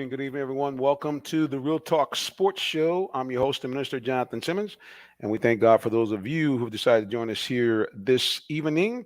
Good evening, everyone. Welcome to the Real Talk Sports Show. I'm your host and minister, Jonathan Simmons, and we thank God for those of you who've decided to join us here this evening,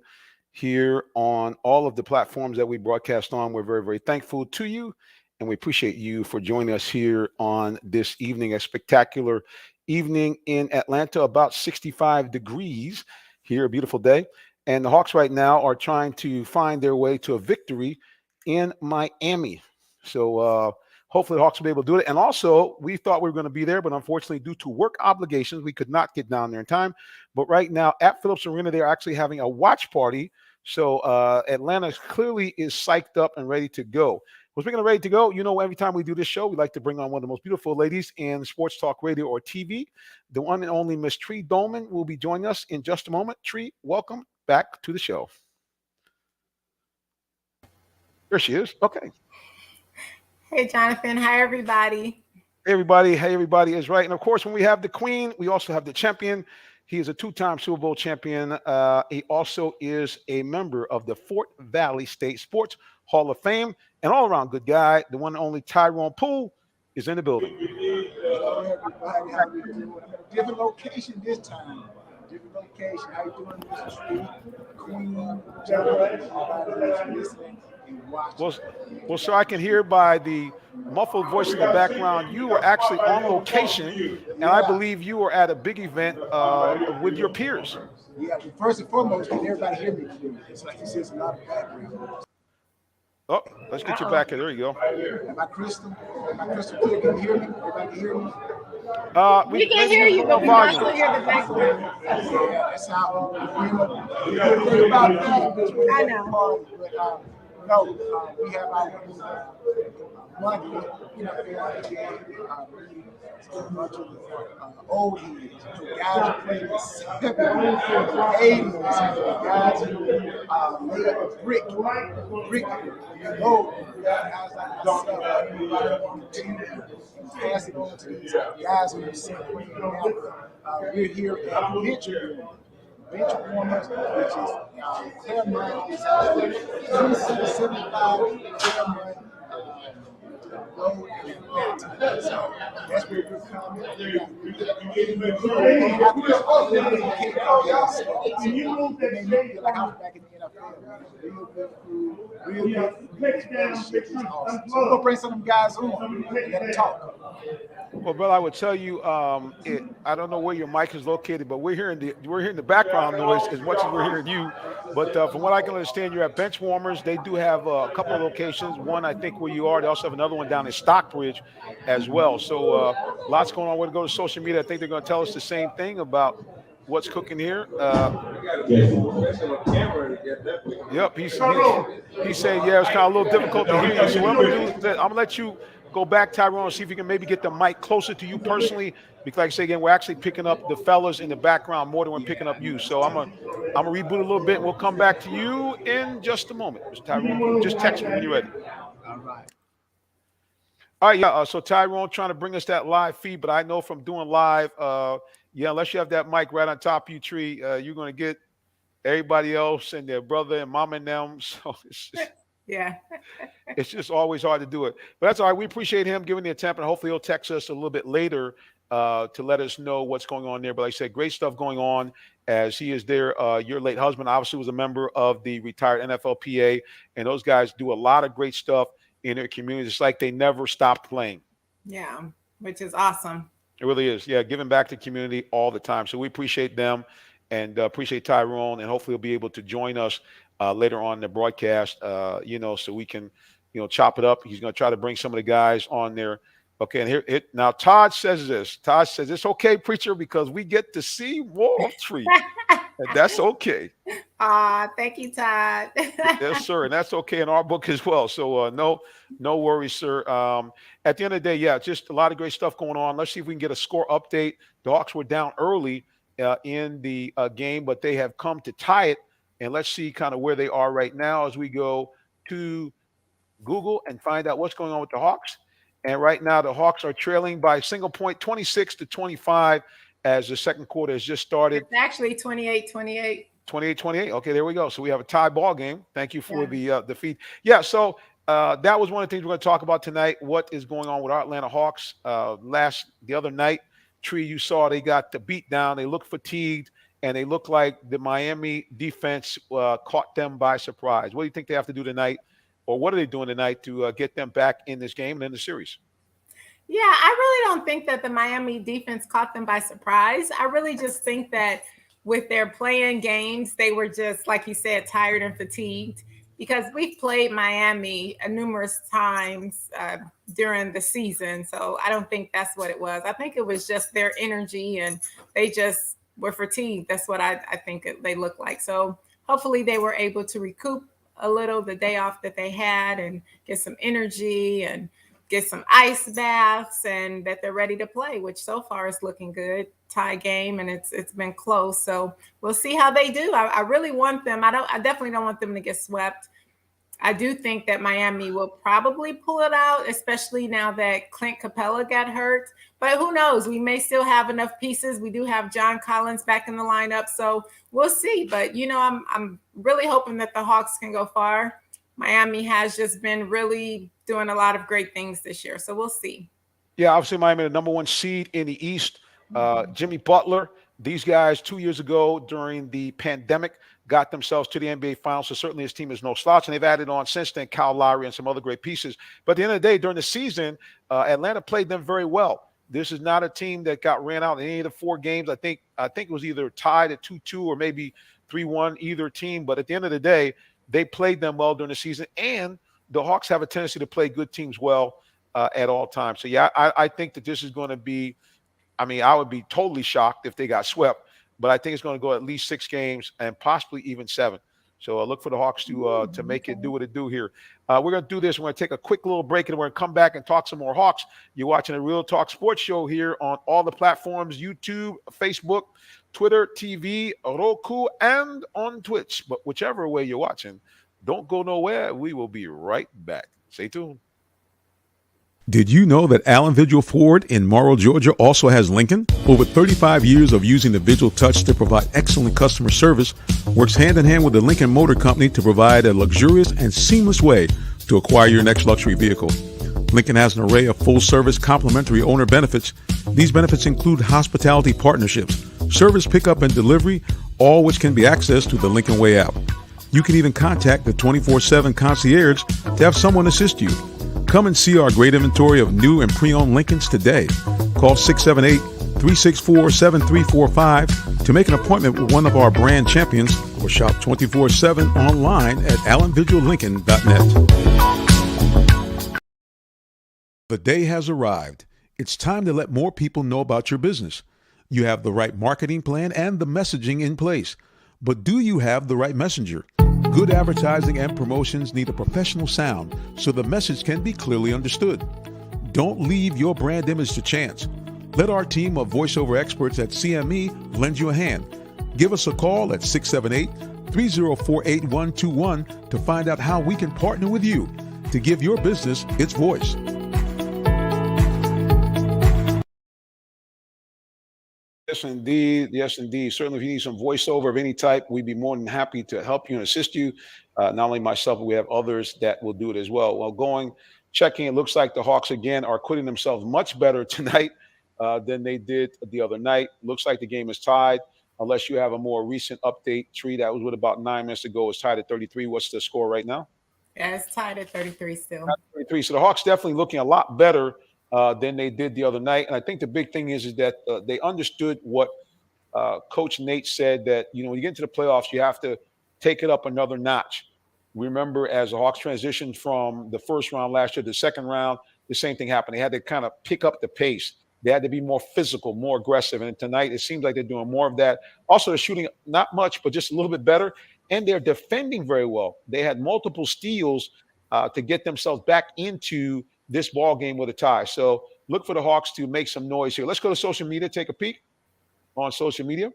here on all of the platforms that we broadcast on. We're very, very thankful to you, and we appreciate you for joining us here on this evening, a spectacular evening in Atlanta, about 65 degrees here, a beautiful day. And the Hawks right now are trying to find their way to a victory in Miami. So hopefully the Hawks will be able to do it. And also, we thought we were going to be there, but unfortunately, due to work obligations, we could not get down there in time. But right now at Phillips Arena, they're actually having a watch party. So Atlanta clearly is psyched up and ready to go. Well, speaking of ready to go, every time we do this show, we like to bring on one of the most beautiful ladies in sports talk radio or TV. The one and only Miss Tree Dolman will be joining us in just a moment. Tree, welcome back to the show. There she is. Okay. Hey, Jonathan. Hi, everybody. Hey, everybody is right. And, of course, when we have the queen, we also have the champion. He is a two-time Super Bowl champion. He also is a member of the Fort Valley State Sports Hall of Fame. An all-around good guy. The one and only Tyrone Poole is in the building. Hello, everybody. How you doing? Different location this time. Different location. How you doing, Mr. Tree? Queen, Jonathan, everybody that's listening. Well, sir, I can hear by the muffled voice in the background, you were actually on location, and I believe you were at a big event with your peers. Yeah, but first and foremost, can everybody hear me, please? It's like you said, it's a lot of background. Oh, let's get you back here. There you go. Am I crystal? Clear? Can you hear me? Everybody can hear me? We can hear you, but we also hear the background. Yeah, that's how the good thing about that. I know. No, we have our monthly, game. A bunch of old heads, guys who played in the 70s, 80s, guys who made up brick, gold, guys like myself, continue to pass it on to these guys who you see playing now. We're here at bench warmers, which is Claremont is 275 Claremont Road in Atlanta. So that's where we're coming. Like I was back in the NFL, man. Real good food, real good shit is awesome. So we're gonna bring some of them guys on. We gotta talk. Well, brother, I would tell you, I don't know where your mic is located, but we're hearing the background noise as much as we're hearing you. But from what I can understand, you're at Bench Warmers. They do have a couple of locations. One, I think, where you are. They also have another one down in Stockbridge as well. So lots going on. We're going to go to social media. I think they're going to tell us the same thing about what's cooking here. Yep, he said, yeah, it's kind of a little difficult to hear you. So what I'm going to do is I'm going to let you go back, Tyrone, and see if you can maybe get the mic closer to you personally. Because, like I say again, we're actually picking up the fellas in the background more than we're picking up you. So I'm gonna reboot a little bit, and we'll come back to you in just a moment. Mr. Tyrone, just text me when you're ready. All right, yeah. So Tyrone trying to bring us that live feed, but I know from doing live, unless you have that mic right on top of you, Tree, you're gonna get everybody else and their brother and mom and them. So it's just, yeah. It's just always hard to do it. But that's all right. We appreciate him giving the attempt, and hopefully he'll text us a little bit later to let us know what's going on there. But like I said, great stuff going on as he is there. Your late husband obviously was a member of the retired NFLPA, and those guys do a lot of great stuff in their community. It's like they never stopped playing. Yeah, which is awesome. It really is. Yeah, giving back to the community all the time. So we appreciate them and appreciate Tyrone, and hopefully he'll be able to join us later on in the broadcast, so we can, chop it up. He's going to try to bring some of the guys on there. Okay, and here now Todd says this. Todd says, it's okay, preacher, because we get to see more of Tree. And that's okay. Thank you, Todd. Yes, sir. And that's okay in our book as well. So no worries, sir. At the end of the day, yeah, just a lot of great stuff going on. Let's see if we can get a score update. The Hawks were down early in the game, but they have come to tie it. And let's see kind of where they are right now as we go to Google and find out what's going on with the Hawks. And right now the Hawks are trailing by a single point, 26-25, as the second quarter has just started. It's actually 28-28. 28-28. Okay, there we go. So we have a tie ball game. Thank you for the feed. Yeah, so that was one of the things we're going to talk about tonight. What is going on with our Atlanta Hawks? The other night, Tree, you saw they got the beat down. They looked fatigued, and they looked like the Miami defense caught them by surprise. What do you think they have to do tonight, or what are they doing tonight to get them back in this game and in the series? Yeah, I really don't think that the Miami defense caught them by surprise. I really just think that with their playing games, they were just, like you said, tired and fatigued because we've played Miami numerous times during the season. So I don't think that's what it was. I think it was just their energy and they just were fatigued. That's what I think they look like. So hopefully they were able to recoup a little the day off that they had and get some energy and get some ice baths and that they're ready to play, which so far is looking good. Tie game and it's been close. So we'll see how they do. I really want them. I definitely don't want them to get swept. I do think that Miami will probably pull it out, especially now that Clint Capella got hurt. But who knows? We may still have enough pieces. We do have John Collins back in the lineup, so we'll see. But I'm really hoping that the Hawks can go far. Miami has just been really doing a lot of great things this year, so we'll see. Yeah, obviously Miami, the number one seed in the East. Jimmy Butler, these guys 2 years ago during the pandemic got themselves to the NBA Finals. So certainly his team is no slouch, and they've added on since then Kyle Lowry and some other great pieces. But at the end of the day, during the season, Atlanta played them very well. This is not a team that got ran out in any of the 4 games. I think it was either tied at 2-2 or maybe 3-1, either team. But at the end of the day, they played them well during the season, and the Hawks have a tendency to play good teams well at all times. So, yeah, I think that this is going to be – I would be totally shocked if they got swept, but I think it's going to go at least 6 games and possibly even 7. So look for the Hawks to make it do what it do here. We're going to do this. We're going to take a quick little break, and we're going to come back and talk some more Hawks. You're watching a Real Talk Sports Show here on all the platforms, YouTube, Facebook, Twitter, TV, Roku, and on Twitch. But whichever way you're watching, don't go nowhere. We will be right back. Stay tuned. Did you know that Allen Vigil Ford in Morrow, Georgia also has Lincoln? Over 35 years of using the Vigil Touch to provide excellent customer service, works hand in hand with the Lincoln Motor Company to provide a luxurious and seamless way to acquire your next luxury vehicle. Lincoln has an array of full-service complimentary owner benefits. These benefits include hospitality partnerships, service pickup and delivery, all which can be accessed through the Lincoln Way app. You can even contact the 24/7 concierge to have someone assist you. Come and see our great inventory of new and pre-owned Lincolns today. Call 678-364-7345 to make an appointment with one of our brand champions or shop 24/7 online at allenvigillincoln.net. The day has arrived. It's time to let more people know about your business. You have the right marketing plan and the messaging in place. But do you have the right messenger? Good advertising and promotions need a professional sound so the message can be clearly understood. Don't leave your brand image to chance. Let our team of voiceover experts at CME lend you a hand. Give us a call at 678-304-8121 to find out how we can partner with you to give your business its voice. Yes, indeed. Yes, indeed. Certainly, if you need some voiceover of any type, we'd be more than happy to help you and assist you. Not only myself, but we have others that will do it as well. Well, checking, it looks like the Hawks, again, are acquitting themselves much better tonight than they did the other night. Looks like the game is tied, unless you have a more recent update. Tree, that was about 9 minutes ago. It's tied at 33. What's the score right now? Yeah, it's tied at 33 still. 33. So the Hawks definitely looking a lot better than they did the other night. And I think the big thing is that they understood what Coach Nate said, that, when you get into the playoffs, you have to take it up another notch. Remember, as the Hawks transitioned from the first round last year to the second round, the same thing happened. They had to kind of pick up the pace. They had to be more physical, more aggressive. And tonight, it seems like they're doing more of that. Also, they're shooting not much, but just a little bit better. And they're defending very well. They had multiple steals to get themselves back into this ball game with a tie. So look for the Hawks to make some noise here. Let's go to social media, take a peek on social media.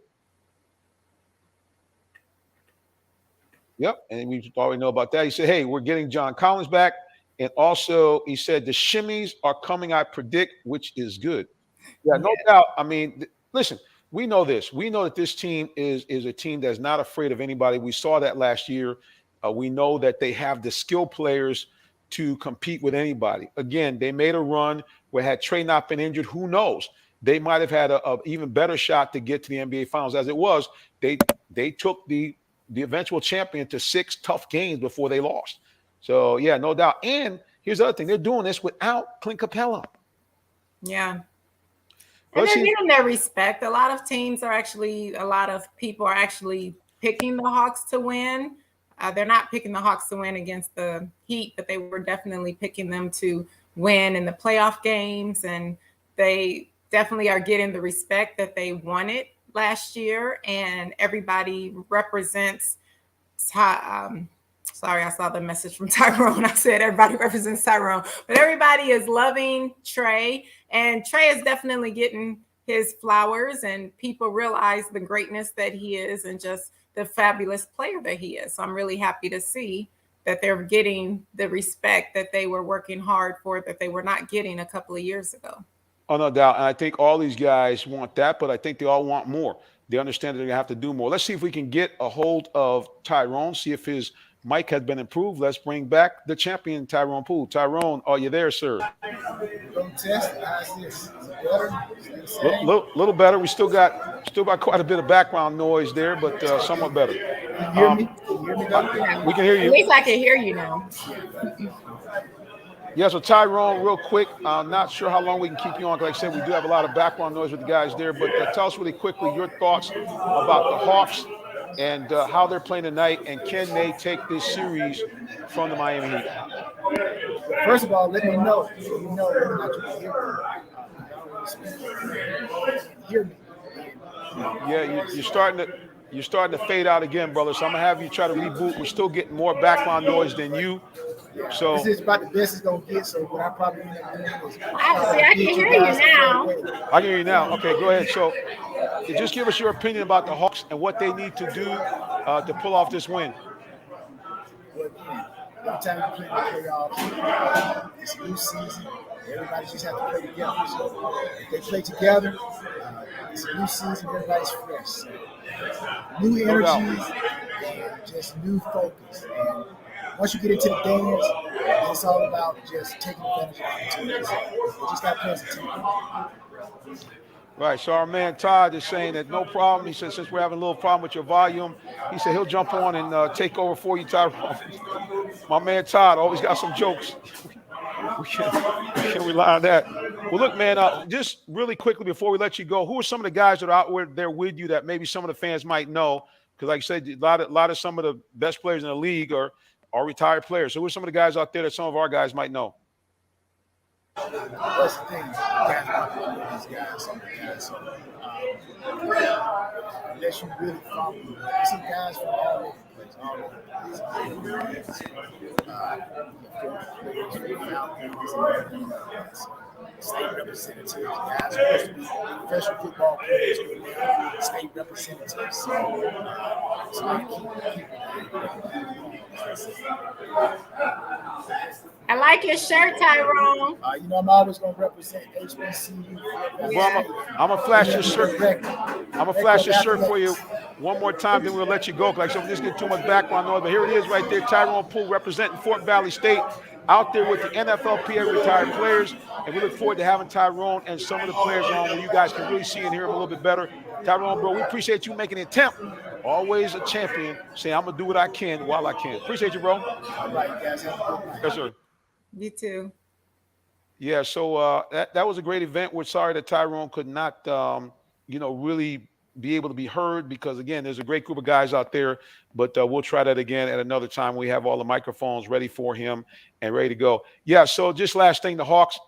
Yep, and we already know about that. He said, hey, we're getting John Collins back. And also, he said, the shimmies are coming, I predict, which is good. Yeah, no doubt. Listen, we know this. We know that this team is a team that's not afraid of anybody. We saw that last year. We know that they have the skill players to compete with anybody. Again, they made a run where had Trey not been injured, who knows? They might have had a even better shot to get to the NBA Finals. As it was, they took the eventual champion to 6 tough games before they lost. So, yeah, no doubt. And here's the other thing. They're doing this without Clint Capella. Yeah. Well, And they're getting their respect. A lot of people are actually picking the Hawks to win. They're not picking the Hawks to win against the Heat, but they were definitely picking them to win in the playoff games. And they definitely are getting the respect that they wanted last year. And everybody represents sorry, I saw the message from Tyrone. I said everybody represents Tyrone, but everybody is loving Trey, and Trey is definitely getting his flowers, and people realize the greatness that he is and just the fabulous player that he is. So I'm really happy to see that they're getting the respect that they were working hard for, that they were not getting a couple of years ago. Oh, no doubt. And I think all these guys want that, but I think they all want more. They understand that they're going to have to do more. Let's see if we can get a hold of Tyrone, see if his mic has been improved. Let's bring back the champion, Tyrone Poole. Tyrone, are you there, sir? Don't test it. How's this? Is it better? Little better. We still got quite a bit of background noise there, but somewhat better. Can you hear me? Can you hear me now? We can hear you. At least I can hear you now. Yeah, so Tyrone, real quick, not sure how long we can keep you on. Like I said, we do have a lot of background noise with the guys there, but tell us really quickly your thoughts about the Hawks and how they're playing tonight, and can they take this series from the Miami Heat? First of all, let me know. So you know whether or not you can hear me. Yeah, you're starting to fade out again, brother. So I'm gonna have you try to reboot. We're still getting more background noise than you. So this is about the best it's gonna get. So what I probably end up doing is I can hear you now. I can hear you now. Okay, go ahead. So just give us your opinion about the Hawks and what they need to do to pull off this win. Well, again, every time you play in the playoffs, it's a new season. Everybody just have to play together. So if they play together, it's a new season. Everybody's fresh. So, new energies and just new focus. And once you get into the dance, it's all about just taking advantage of opportunities. You just got to play as a team. Right. So our man Todd is saying that no problem. He said, since we're having a little problem with your volume, he said he'll jump on and take over for you, Tyrone. My man Todd always got some jokes. We can rely on that. Well, look, man, just really quickly before we let you go, who are some of the guys that are out there with you that maybe some of the fans might know? Because like I said, a lot of some of the best players in the league are retired players. So who are some of the guys out there that some of our guys might know? That's the thing. These guys, some of the guys, unless you really follow them, there's some guys from all over the place, Falcons, state representatives, guys supposed to be professional football players, state representatives. So I keep I like your shirt, Tyrone. you know, I'm always going to represent HBCU. Well, I'm going to flash your shirt. I'm going to flash your shirt for you one more time, then we'll let you go. Like, so we just get too much background noise. But here it is right there, Tyrone Poole representing Fort Valley State out there with the NFLPA retired players. And we look forward to having Tyrone and some of the players on where you guys can really see and hear him a little bit better. Tyrone, bro, we appreciate you making an attempt. Always a champion. Say, I'm going to do what I can while I can. Appreciate you, bro. All right, guys. Have a good night. Yes, sir. You too. Yeah, so that was a great event. We're sorry that Tyrone could not, really be able to be heard because, again, there's a great group of guys out there. But we'll try that again at another time. We have all the microphones ready for him and ready to go. Yeah, so just last thing, the Hawks,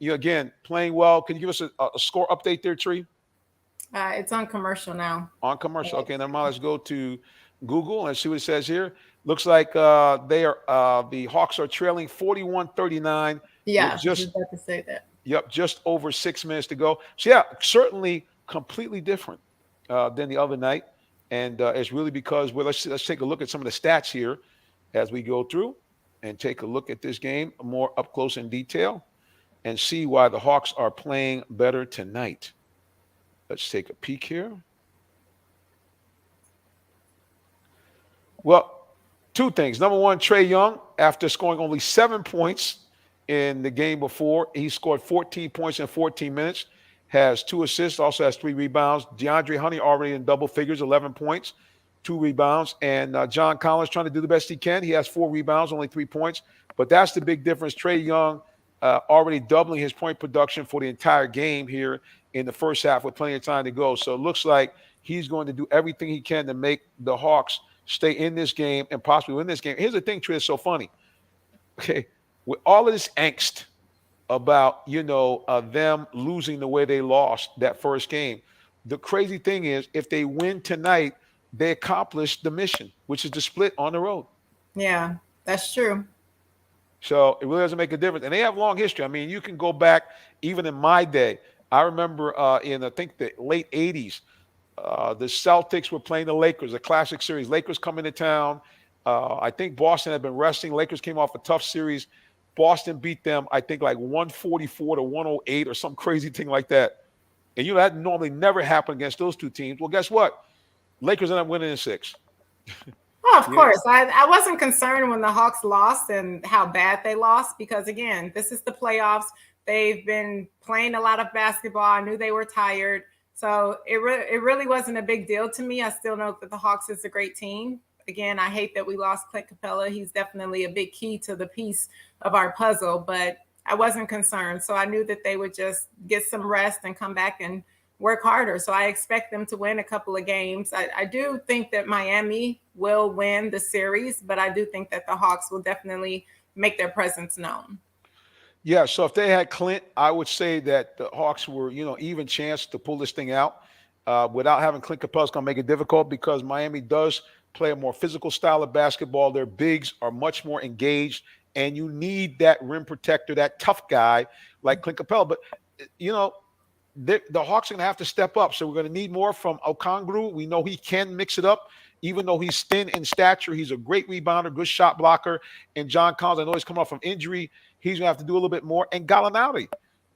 again, playing well. Can you give us a score update there, Tree? It's on commercial now. On commercial. Okay, then let's go to Google and see what it says here. Looks like the Hawks are trailing 41-39. Yeah, I was about to say that. Yep, just over 6 minutes to go. So, yeah, certainly completely different than the other night. And it's really because, let's take a look at some of the stats here as we go through and take a look at this game more up close in detail and see why the Hawks are playing better tonight. Let's take a peek here. Well, two things. Number one, Trae Young after scoring only 7 points in the game before. He scored 14 points in 14 minutes, has 2 assists, also has 3 rebounds. DeAndre Honey already in double figures, 11 points, 2 rebounds. And John Collins trying to do the best he can. He has 4 rebounds, only 3 points. But that's the big difference. Trae Young already doubling his point production for the entire game here in the first half with plenty of time to go. So it looks like he's going to do everything he can to make the Hawks stay in this game and possibly win this game. Here's the thing, Trey, it's so funny. Okay, with all of this angst about, them losing the way they lost that first game, the crazy thing is if they win tonight, they accomplish the mission, which is to split on the road. Yeah, that's true. So it really doesn't make a difference. And they have long history. I mean, you can go back even in my day. I remember in, I think, the late 80s, the Celtics were playing the Lakers, a classic series. Lakers come into town. I think Boston had been resting. Lakers came off a tough series. Boston beat them, I think, like 144 to 108 or some crazy thing like that. And, that normally never happened against those two teams. Well, guess what? Lakers ended up winning in 6. Oh, of course. I wasn't concerned when the Hawks lost and how bad they lost because, again, this is the playoffs. They've been playing a lot of basketball. I knew they were tired. So it really wasn't a big deal to me. I still know that the Hawks is a great team. Again, I hate that we lost Clint Capella. He's definitely a big key to the piece of our puzzle, but I wasn't concerned. So I knew that they would just get some rest and come back and work harder. So I expect them to win a couple of games. I do think that Miami will win the series, but I do think that the Hawks will definitely make their presence known. Yeah, so if they had Clint, I would say that the Hawks were, even chance to pull this thing out. Without having Clint Capella, it's going to make it difficult because Miami does play a more physical style of basketball. Their bigs are much more engaged, and you need that rim protector, that tough guy like Clint Capella. But, the Hawks are going to have to step up. So we're going to need more from Okongwu. We know he can mix it up. Even though he's thin in stature, he's a great rebounder, good shot blocker. And John Collins, I know he's coming off from injury. He's going to have to do a little bit more. And Gallinari,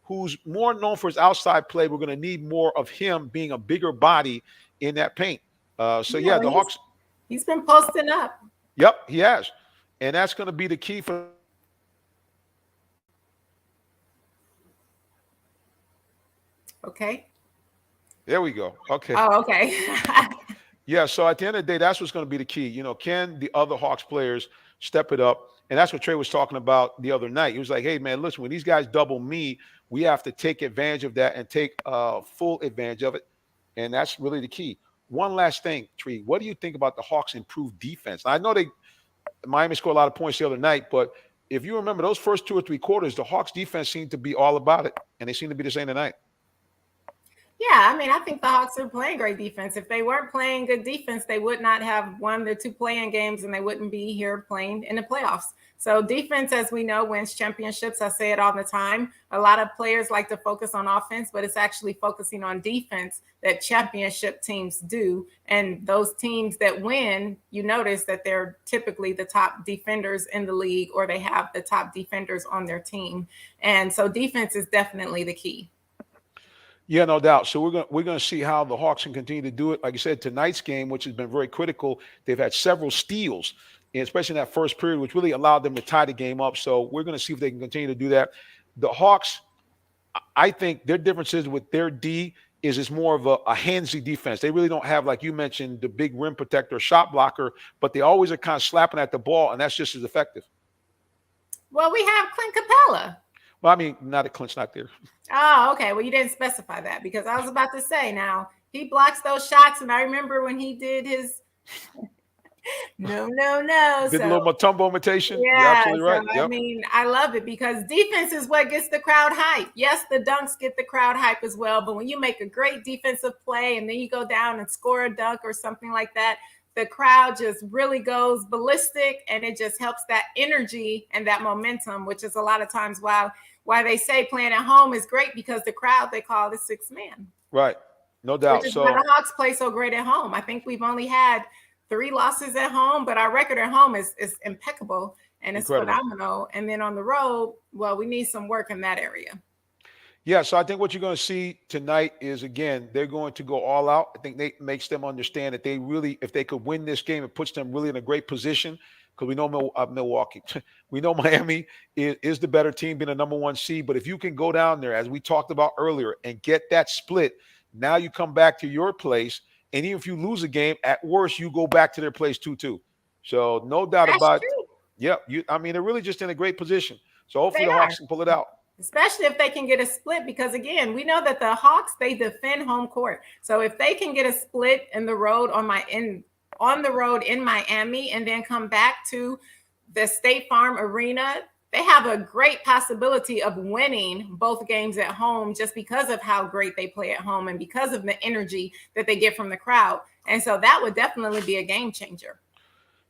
who's more known for his outside play, we're going to need more of him being a bigger body in that paint. The Hawks. He's been posting up. Yep, he has. And that's going to be the key for. Okay. There we go. Okay. Oh, okay. Yeah, so at the end of the day, that's what's going to be the key. Can the other Hawks players step it up? And that's what Trey was talking about the other night. He was like, hey, man, listen, when these guys double me, we have to take advantage of that and take full advantage of it. And that's really the key. One last thing, Tree, what do you think about the Hawks' improved defense? I know Miami scored a lot of points the other night, but if you remember those first 2 or 3 quarters, the Hawks' defense seemed to be all about it, and they seem to be the same tonight. Yeah, I mean, I think the Hawks are playing great defense. If they weren't playing good defense, they would not have won their 2 playing games and they wouldn't be here playing in the playoffs. So defense, as we know, wins championships. I say it all the time. A lot of players like to focus on offense, but it's actually focusing on defense that championship teams do. And those teams that win, you notice that they're typically the top defenders in the league, or they have the top defenders on their team. And so defense is definitely the key. Yeah, no doubt. So we're going to see how the Hawks can continue to do it. Like I said, tonight's game, which has been very critical, they've had several steals, and especially in that first period, which really allowed them to tie the game up. So we're going to see if they can continue to do that. The Hawks, I think their differences with their D is it's more of a handsy defense. They really don't have, like you mentioned, the big rim protector, shot blocker, but they always are kind of slapping at the ball, and that's just as effective. Well, we have Clint Capella. Well, I mean, not that Clint's not there. Oh, okay. Well, you didn't specify that because I was about to say now he blocks those shots. And I remember when he did his no. Did a little Mutombo imitation. Yeah, you're absolutely right. So, I mean, I love it because defense is what gets the crowd hype. Yes, the dunks get the crowd hype as well. But when you make a great defensive play and then you go down and score a dunk or something like that, the crowd just really goes ballistic, and it just helps that energy and that momentum, which is a lot of times why they say playing at home is great, because the crowd they call the sixth man. Right. No doubt. Which is why the Hawks play so great at home. I think we've only had 3 losses at home, but our record at home is impeccable and it's phenomenal. And then on the road, well, we need some work in that area. Yeah, so I think what you're going to see tonight is, again, they're going to go all out. I think Nate makes them understand that they really, if they could win this game, it puts them really in a great position because we know Milwaukee. We know Miami is the better team, being a number one seed. But if you can go down there, as we talked about earlier, and get that split, now you come back to your place. And even if you lose a game, at worst, you go back to their place 2-2. So no doubt That's about it. true. Yeah, I mean, they're really just in a great position. So hopefully They the Hawks are. can pull it out. Especially if they can get a split, because again, we know that the Hawks, they defend home court. So if they can get a split in the road on the road in Miami and then come back to the State Farm Arena, they have a great possibility of winning both games at home just because of how great they play at home and because of the energy that they get from the crowd. And so that would definitely be a game changer.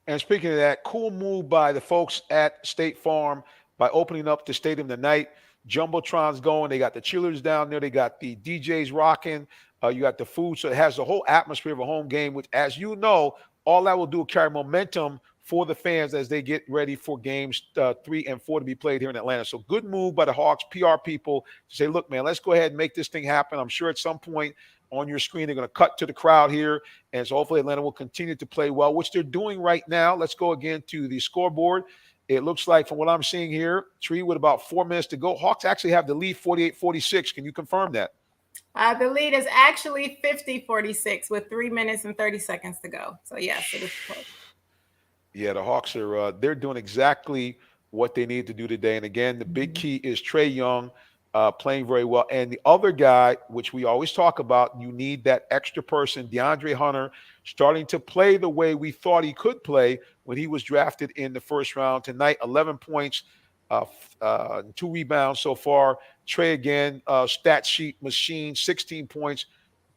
And speaking of that, cool move by the folks at State Farm by opening up the stadium tonight. Jumbotron's going. They got the cheerleaders down there. They got the DJs rocking. You got the food. So it has the whole atmosphere of a home game, which, as you know, all that will do is carry momentum for the fans as they get ready for games 3 and 4 to be played here in Atlanta. So good move by the Hawks PR people to say, look, man, let's go ahead and make this thing happen. I'm sure at some point on your screen they're going to cut to the crowd here. And so hopefully Atlanta will continue to play well, which they're doing right now. Let's go again to the scoreboard. It looks like, from what I'm seeing here, Tree, with about 4 minutes to go, Hawks actually have the lead 48-46. Can you confirm that? The lead is actually 50-46 with 3 minutes and 30 seconds to go. So, yes, it is close. Yeah, the Hawks are they're doing exactly what they need to do today. And, again, the big key is Trae Young playing very well. And the other guy, which we always talk about, you need that extra person, DeAndre Hunter, starting to play the way we thought he could play when he was drafted in the first round. Tonight, 11 points, 2 rebounds so far. Trae, again, stat sheet machine, 16 points,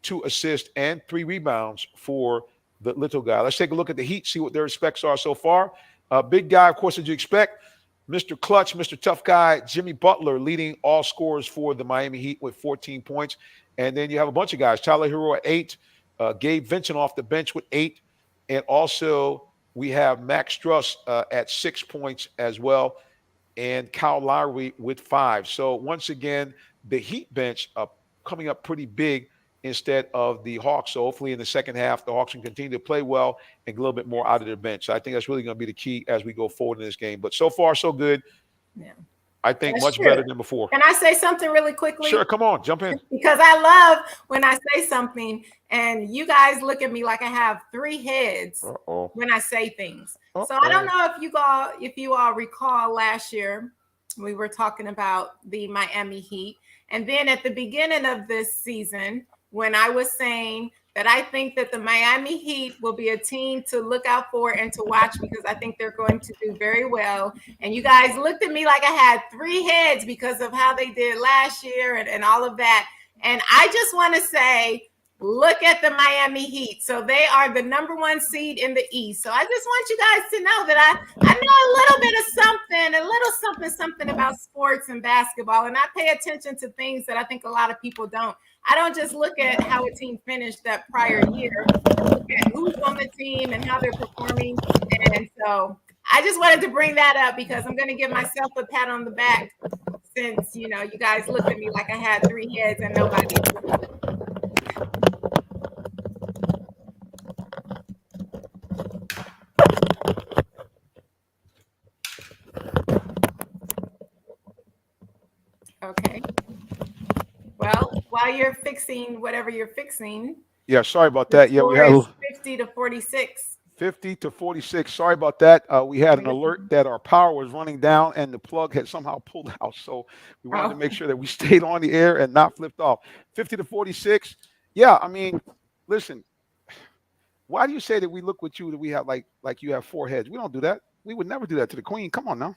2 assists, and 3 rebounds for the little guy. Let's take a look at the Heat, see what their specs are so far. Big guy, of course, as you expect. Mr. Clutch, Mr. Tough Guy, Jimmy Butler leading all scorers for the Miami Heat with 14 points. And then you have a bunch of guys. Tyler Hero at 8. Gabe Vincent off the bench with 8. And also we have Max Struss at 6 points as well. And Kyle Lowry with 5. So once again, the Heat bench coming up pretty big instead of the Hawks. So hopefully in the second half, the Hawks can continue to play well and get a little bit more out of their bench. So I think that's really going to be the key as we go forward in this game. But so far, so good. Yeah, I think that's much true. better than before. Can I say something really quickly? Sure, come on, jump in. Because I love when I say something and you guys look at me like I have 3 heads when I say things. So I don't know if you all recall last year, we were talking about the Miami Heat. And then at the beginning of this season, when I was saying that I think that the Miami Heat will be a team to look out for and to watch because I think they're going to do very well. And you guys looked at me like I had 3 heads because of how they did last year and all of that. And I just want to say, look at the Miami Heat. So they are the number 1 seed in the East. So I just want you guys to know that I know a little bit of something about sports and basketball. And I pay attention to things that I think a lot of people don't. I don't just look at how a team finished that prior year. I look at who's on the team and how they're performing. And so I just wanted to bring that up because I'm going to give myself a pat on the back since, you guys looked at me like I had 3 heads and nobody. Okay. Well, while you're fixing whatever you're fixing. Yeah, sorry about that. Yeah, we had 50-46. 50-46. Sorry about that. We had an alert that our power was running down and the plug had somehow pulled out. So we wanted to make sure that we stayed on the air and not flipped off. 50-46. Yeah, I mean, listen, why do you say that we look with you that we have like you have 4 heads? We don't do that. We would never do that to the queen. Come on now.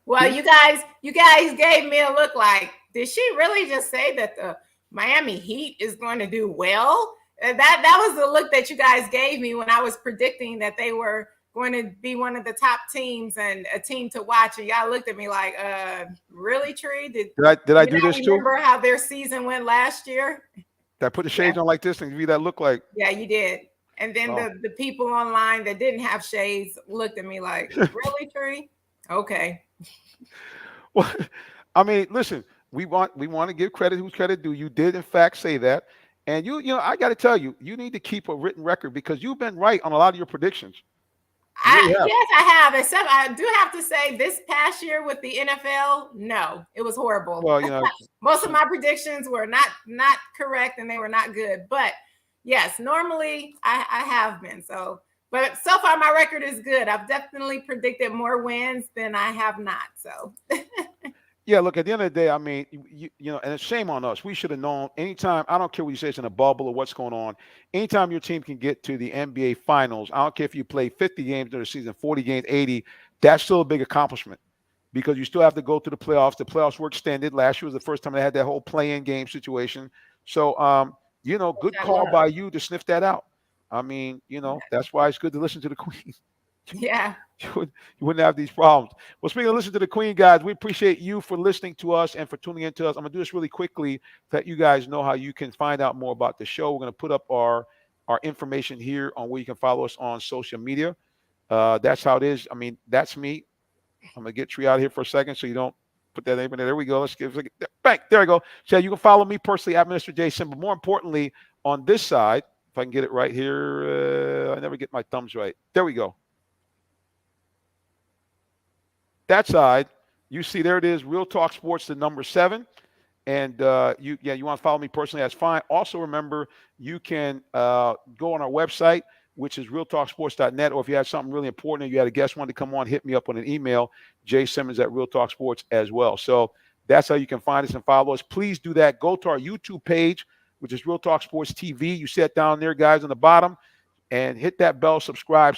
Well, you guys gave me a look like, did she really just say that the Miami Heat is going to do well? That was the look that you guys gave me when I was predicting that they were going to be one of the top teams and a team to watch. And y'all looked at me like, really, Tree? Did I do this too? Remember how their season went last year? Did I put the shades on like this and give you that look like? Yeah, you did. And then the people online that didn't have shades looked at me like, really, Tree? Okay. Well, I mean, listen, we want to give credit who's credit due. You did, in fact, say that. And you know, I got to tell you, you need to keep a written record because you've been right on a lot of your predictions. You really have. Yes, I have. Except I do have to say this past year with the NFL, no, it was horrible. Well, most of my predictions were not correct and they were not good. But yes, normally I have been. So, but so far my record is good. I've definitely predicted more wins than I have not. So Yeah, look, at the end of the day, I mean, and it's shame on us. We should have known anytime. I don't care what you say it's in a bubble or what's going on. Anytime your team can get to the NBA Finals, I don't care if you play 50 games during the season, 40 games, 80, that's still a big accomplishment because you still have to go to the playoffs. The playoffs were extended. Last year was the first time they had that whole play-in game situation. So, good call by you to sniff that out. I mean, that's why it's good to listen to the Queen. yeah. You wouldn't have these problems. Well, speaking of listening to the Queen, guys, we appreciate you for listening to us and for tuning in to us. I'm going to do this really quickly to let you guys know how you can find out more about the show. We're going to put up our information here on where you can follow us on social media. That's how it is. I mean, that's me. I'm going to get Tree out of here for a second so you don't put that name in there. There we go. Let's give it back. There we go. So you can follow me personally at Minister Jason, but more importantly, on this side, if I can get it right here, I never get my thumbs right. There we go. That side, you see there it is, Real Talk Sports, the number 7. And you want to follow me personally, that's fine. Also remember, you can go on our website, which is realtalksports.net, or if you have something really important and you had a guest wanted to come on, hit me up on an email, jsimmons@realtalksports as well. So that's how you can find us and follow us. Please do that. Go to our YouTube page, which is Real Talk Sports TV. You see it down there, guys, on the bottom, and hit that bell, subscribe.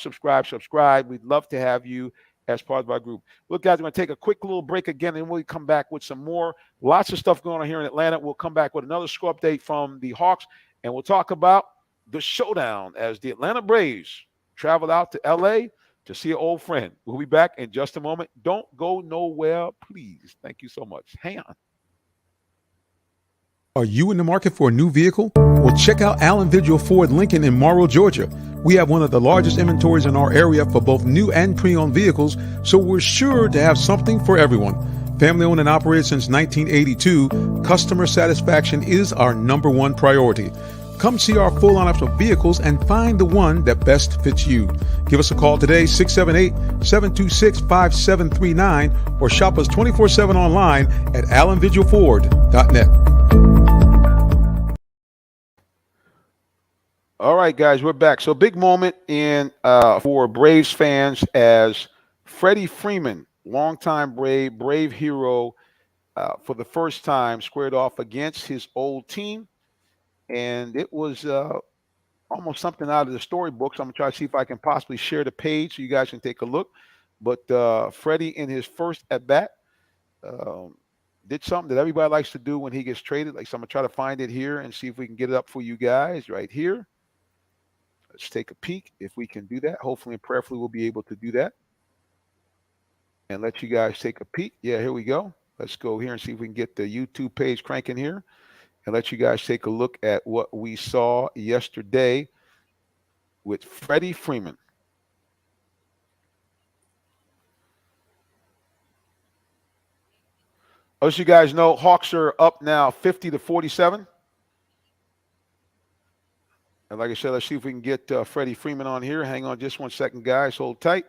We'd love to have you as part of our group. Look, guys, we're going to take a quick little break again, and we'll come back with some more. Lots of stuff going on here in Atlanta. We'll come back with another score update from the Hawks, and we'll talk about the showdown as the Atlanta Braves travel out to L.A. to see an old friend. We'll be back in just a moment. Don't go nowhere, please. Thank you so much. Hang on. Are you in the market for a new vehicle? Well, check out Allen Vigil Ford Lincoln in Morrow, Georgia. We have one of the largest inventories in our area for both new and pre-owned vehicles, so we're sure to have something for everyone. Family owned and operated since 1982, customer satisfaction is our number one priority. Come see our full lineup of vehicles and find the one that best fits you. Give us a call today, 678-726-5739, or shop us 24/7 online at allenvigilford.net. All right, guys, we're back. So big moment for Braves fans as Freddie Freeman, longtime Brave hero, for the first time squared off against his old team. And it was almost something out of the storybooks. I'm going to try to see if I can possibly share the page so you guys can take a look. But Freddie, in his first at-bat, did something that everybody likes to do when he gets traded. So I'm going to try to find it here and see if we can get it up for you guys right here. Let's take a peek if we can do that. Hopefully and prayerfully we'll be able to do that. And let you guys take a peek. Yeah, here we go. Let's go here and see if we can get the YouTube page cranking here and let you guys take a look at what we saw yesterday with Freddie Freeman. As you guys know, Hawks are up now 50-47. And like I said, let's see if we can get Freddie Freeman on here. Hang on just 1 second, guys. Hold tight.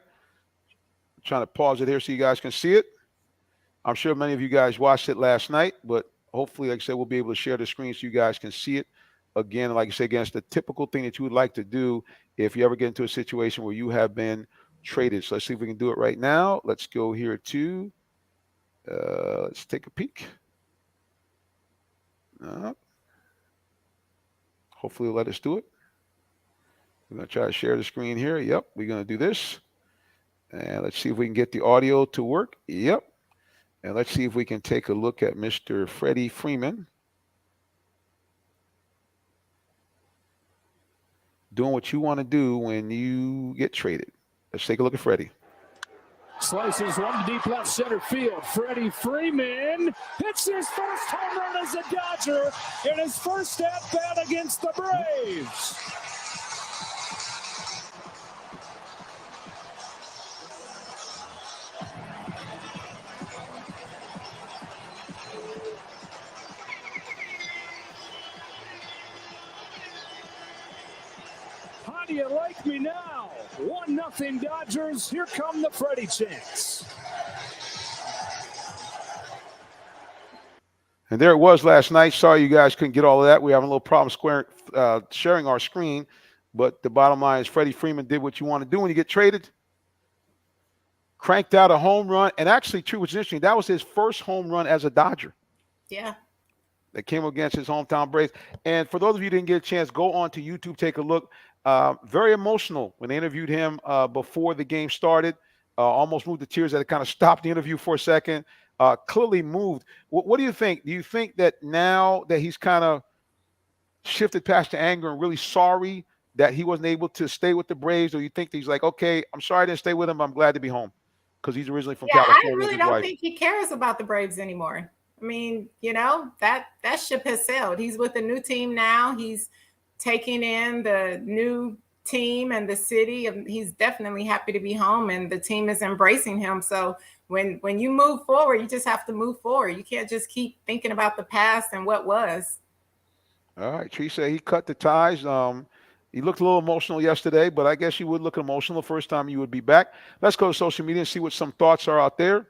I'm trying to pause it here so you guys can see it. I'm sure many of you guys watched it last night, but hopefully, like I said, we'll be able to share the screen so you guys can see it. Again, like I said, again, it's the typical thing that you would like to do if you ever get into a situation where you have been traded. So let's see if we can do it right now. Let's go here to, let's take a peek. Hopefully it'll let us do it. We're going to try to share the screen here. Yep, we're going to do this. And let's see if we can get the audio to work. Yep. And let's see if we can take a look at Mr. Freddie Freeman doing what you want to do when you get traded. Let's take a look at Freddie. Slices one deep left center field. Freddie Freeman hits his first home run as a Dodger in his first at-bat against the Braves. you like me now? 1-0 Dodgers. Here come the Freddie chants. And there it was last night. Sorry you guys couldn't get all of that. We have a little problem sharing our screen. But the bottom line is Freddie Freeman did what you want to do when you get traded. Cranked out a home run. And actually, true, which is interesting, that was his first home run as a Dodger. Yeah. That came against his hometown Braves. And for those of you who didn't get a chance, go on to YouTube, take a look. Very emotional when they interviewed him before the game started. Almost moved to tears that it kind of stopped the interview for a second. Clearly moved. What do you think? Do you think that now that he's kind of shifted past the anger and really sorry that he wasn't able to stay with the Braves, or you think that he's like, okay, I'm sorry I didn't stay with him, but I'm glad to be home? Because he's originally from California. I really don't think he cares about the Braves anymore. I mean, that ship has sailed. He's with a new team now. He's taking in the new team and the city. He's definitely happy to be home, and the team is embracing him. So when you move forward, you just have to move forward. You can't just keep thinking about the past and what was. All right. Tree said he cut the ties. He looked a little emotional yesterday, but I guess you would look emotional the first time you would be back. Let's go to social media and see what some thoughts are out there.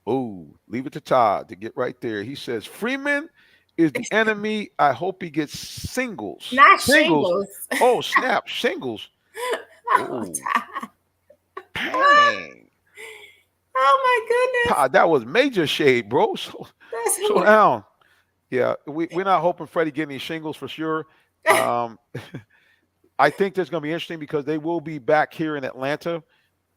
Oh, leave it to Todd to get right there. He says, Freeman is the enemy. I hope he gets singles. Not shingles. Oh, snap. Shingles. Oh, Dang. Oh, my goodness. Todd, that was major shade, bro. So down. Yeah, we're not hoping Freddie get any shingles for sure. I think that's going to be interesting because they will be back here in Atlanta.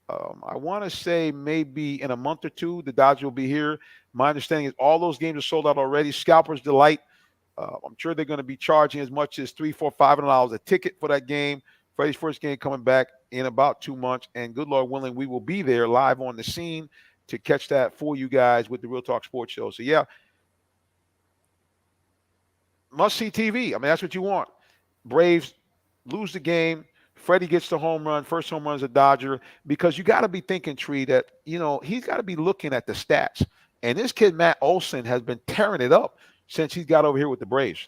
I want to say maybe in a month or two, the Dodgers will be here. My understanding is all those games are sold out already. Scalpers Delight. I'm sure they're going to be charging as much as $300, $400, $500 a ticket for that game. Freddie's first game coming back in about 2 months. And good Lord willing, we will be there live on the scene to catch that for you guys with the Real Talk Sports Show. So, yeah, must-see TV. I mean, that's what you want. Braves lose the game. Freddie gets the home run, first home run as a Dodger, because you got to be thinking, Tree, that, he's got to be looking at the stats. And this kid, Matt Olson, has been tearing it up since he got over here with the Braves.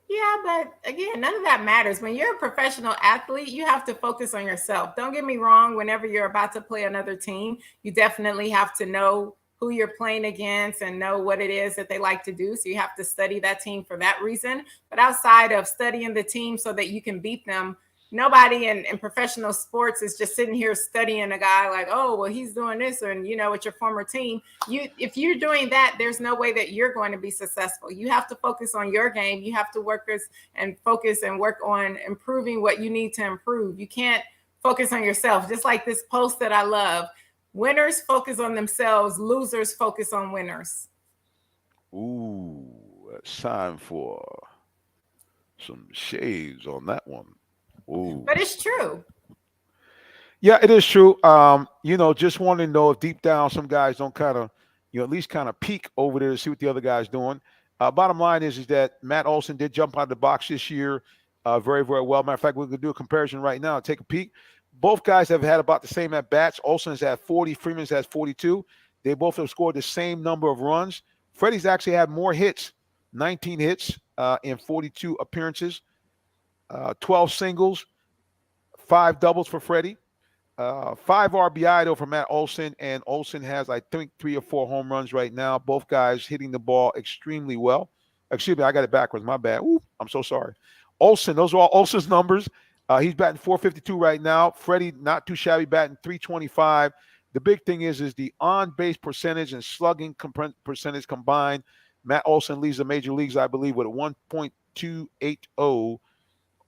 Yeah, but again, none of that matters. When you're a professional athlete, you have to focus on yourself. Don't get me wrong. Whenever you're about to play another team, you definitely have to know who you're playing against and know what it is that they like to do. So you have to study that team for that reason. But outside of studying the team so that you can beat them, nobody in professional sports is just sitting here studying a guy like, oh, well, he's doing this, and with your former team. If you're doing that, there's no way that you're going to be successful. You have to focus on your game. You have to work on improving what you need to improve. You can't focus on yourself. Just like this post that I love. Winners focus on themselves. Losers focus on winners. Ooh, it's time for some shades on that one. Ooh. But it's true. Yeah, it is true. Just wanting to know if deep down some guys don't kind of, at least kind of peek over there to see what the other guy's doing. Bottom line is that Matt Olson did jump out of the box this year very, very well. Matter of fact, we're going to do a comparison right now. Take a peek. Both guys have had about the same at-bats. Olson's had 40. Freeman's has 42. They both have scored the same number of runs. Freddie's actually had more hits, 19 hits in 42 appearances, 12 singles, 5 doubles for Freddie, 5 RBI, though, for Matt Olson. And Olson has, I think, 3 or 4 home runs right now. Both guys hitting the ball extremely well. Excuse me, I got it backwards. My bad. Ooh, I'm so sorry. Olson, those are all Olson's numbers. He's batting .452 right now. Freddie, not too shabby, batting .325. The big thing is the on-base percentage and slugging percentage combined. Matt Olson leads the major leagues, I believe, with a 1.280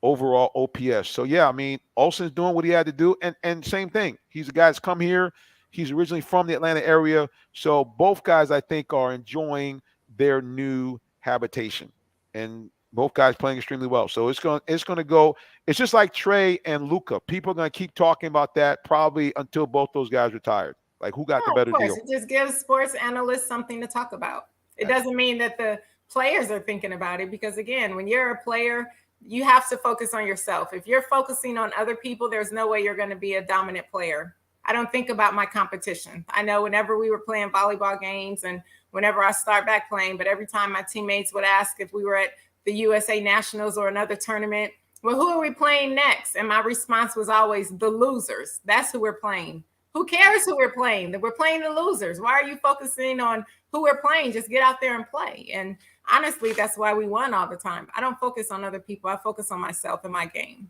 overall OPS. So, yeah, I mean, Olson's doing what he had to do. And same thing. He's a guy that's come here. He's originally from the Atlanta area. So both guys, I think, are enjoying their new habitation. And both guys playing extremely well. So it's going to go. It's just like Trey and Luka. People are going to keep talking about that probably until both those guys retired. Like, who got the better deal? It just gives sports analysts something to talk about. It doesn't mean that the players are thinking about it, because, again, when you're a player, you have to focus on yourself. If you're focusing on other people, there's no way you're going to be a dominant player. I don't think about my competition. I know whenever we were playing volleyball games and whenever I start back playing, but every time my teammates would ask if we were at the USA Nationals or another tournament. Well, who are we playing next? And my response was always the losers. That's who we're playing. Who cares who we're playing? We're playing the losers. Why are you focusing on who we're playing? Just get out there and play. And honestly, that's why we won all the time. I don't focus on other people. I focus on myself and my game.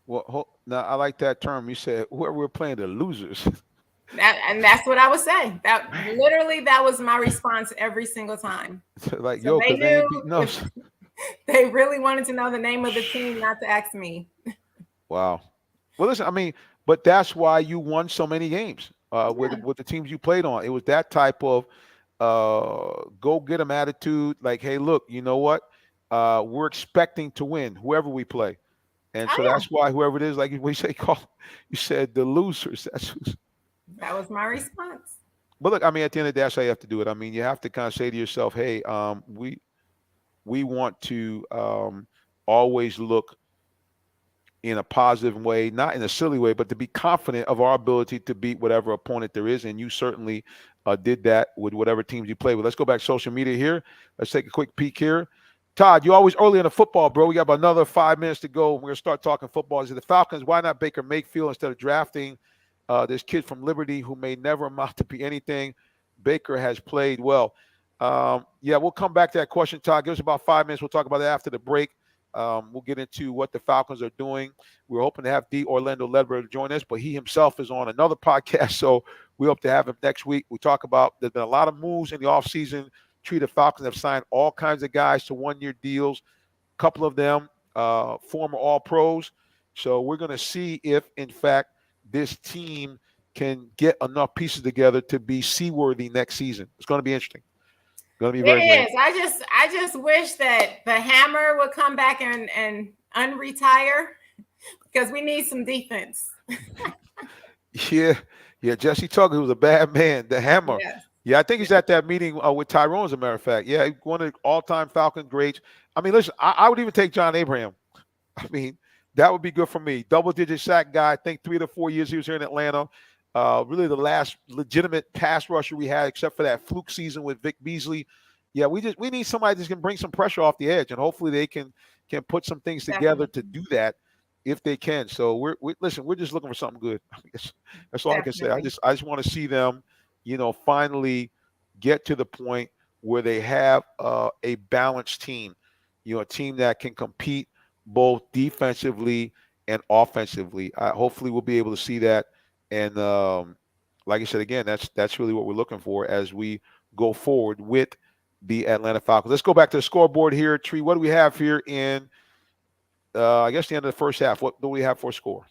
Well, now I like that term. You said whoever we're playing, the losers. And that's what I would say. That was my response every single time. Like, so yo, because they ain't beating us. They really wanted to know the name of the team, not to ask me. Wow. Well, listen, I mean, but that's why you won so many games with the teams you played on. It was that type of go get 'em attitude. Like, hey, look, you know what? We're expecting to win whoever we play, and so that's why whoever it is, like we say, you said the losers. That was my response. But look, I mean, at the end of the day, that's how you have to do it. I mean, you have to kind of say to yourself, hey, we want to always look in a positive way, not in a silly way, but to be confident of our ability to beat whatever opponent there is. And you certainly did that with whatever teams you play with. Let's go back to social media here. Let's take a quick peek here. Todd, you always early in the football, bro. We got about another 5 minutes to go. We're going to start talking football. Is it the Falcons? Why not Baker Mayfield instead of drafting this kid from Liberty who may never amount to be anything? Baker has played well. Yeah, we'll come back to that question, Todd. Give us about 5 minutes. We'll talk about that after the break. We'll get into what the Falcons are doing. We're hoping to have D. Orlando Ledbetter join us, but he himself is on another podcast, so we hope to have him next week. We talk about there's been a lot of moves in the offseason. The Falcons have signed all kinds of guys to one-year deals, a couple of them former All-Pros. So we're going to see if, in fact, this team can get enough pieces together to be seaworthy next season. It's going to be interesting. Going to be very great. I just wish that the Hammer would come back and unretire because we need some defense. Yeah, Jesse Tugger, who was a bad man, the Hammer. Yes. Yeah, I think he's at that meeting with Tyrone, as a matter of fact. Yeah, one of the all-time Falcon greats. I mean, listen, I would even take John Abraham. I mean, that would be good for me. Double-digit sack guy. I think 3 to 4 years he was here in Atlanta. Really the last legitimate pass rusher we had, except for that fluke season with Vic Beasley. Yeah, we need somebody that can bring some pressure off the edge, and hopefully they can put some things together to do that if they can. So we're just looking for something good. I mean, that's all I can say. I just want to see them, finally get to the point where they have a balanced team, a team that can compete both defensively and offensively. Hopefully we'll be able to see that. And like I said, again, that's really what we're looking for as we go forward with the Atlanta Falcons. Let's go back to the scoreboard here. Tree, what do we have here in, I guess, the end of the first half? What do we have for a score?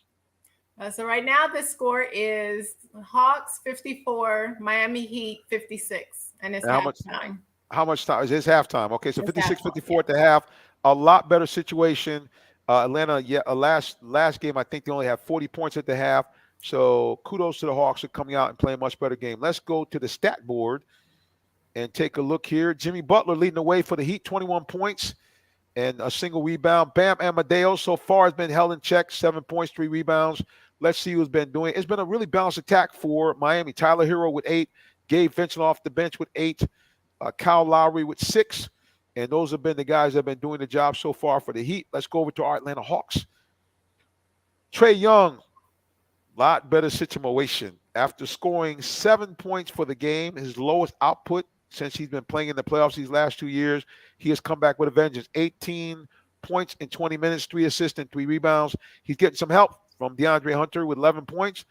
So right now the score is Hawks 54, Miami Heat 56, and it's halftime. How much time? Is this halftime? Okay, so 56-54 at the half. A lot better situation. Atlanta, last game, I think they only had 40 points at the half. So kudos to the Hawks for coming out and playing a much better game. Let's go to the stat board and take a look here. Jimmy Butler leading the way for the Heat, 21 points and a single rebound. Bam Amadeo so far has been held in check, 7 points, 3 rebounds. Let's see who's been doing. It's been a really balanced attack for Miami. Tyler Hero with 8, Gabe Vincent off the bench with 8, Kyle Lowry with 6, and those have been the guys that have been doing the job so far for the Heat. Let's go over to our Atlanta Hawks. Trae Young, lot better situation. After scoring 7 points for the game, his lowest output since he's been playing in the playoffs these last 2 years, he has come back with a vengeance. 18 points in 20 minutes, 3 assists and 3 rebounds. He's getting some help from DeAndre Hunter with 11 points.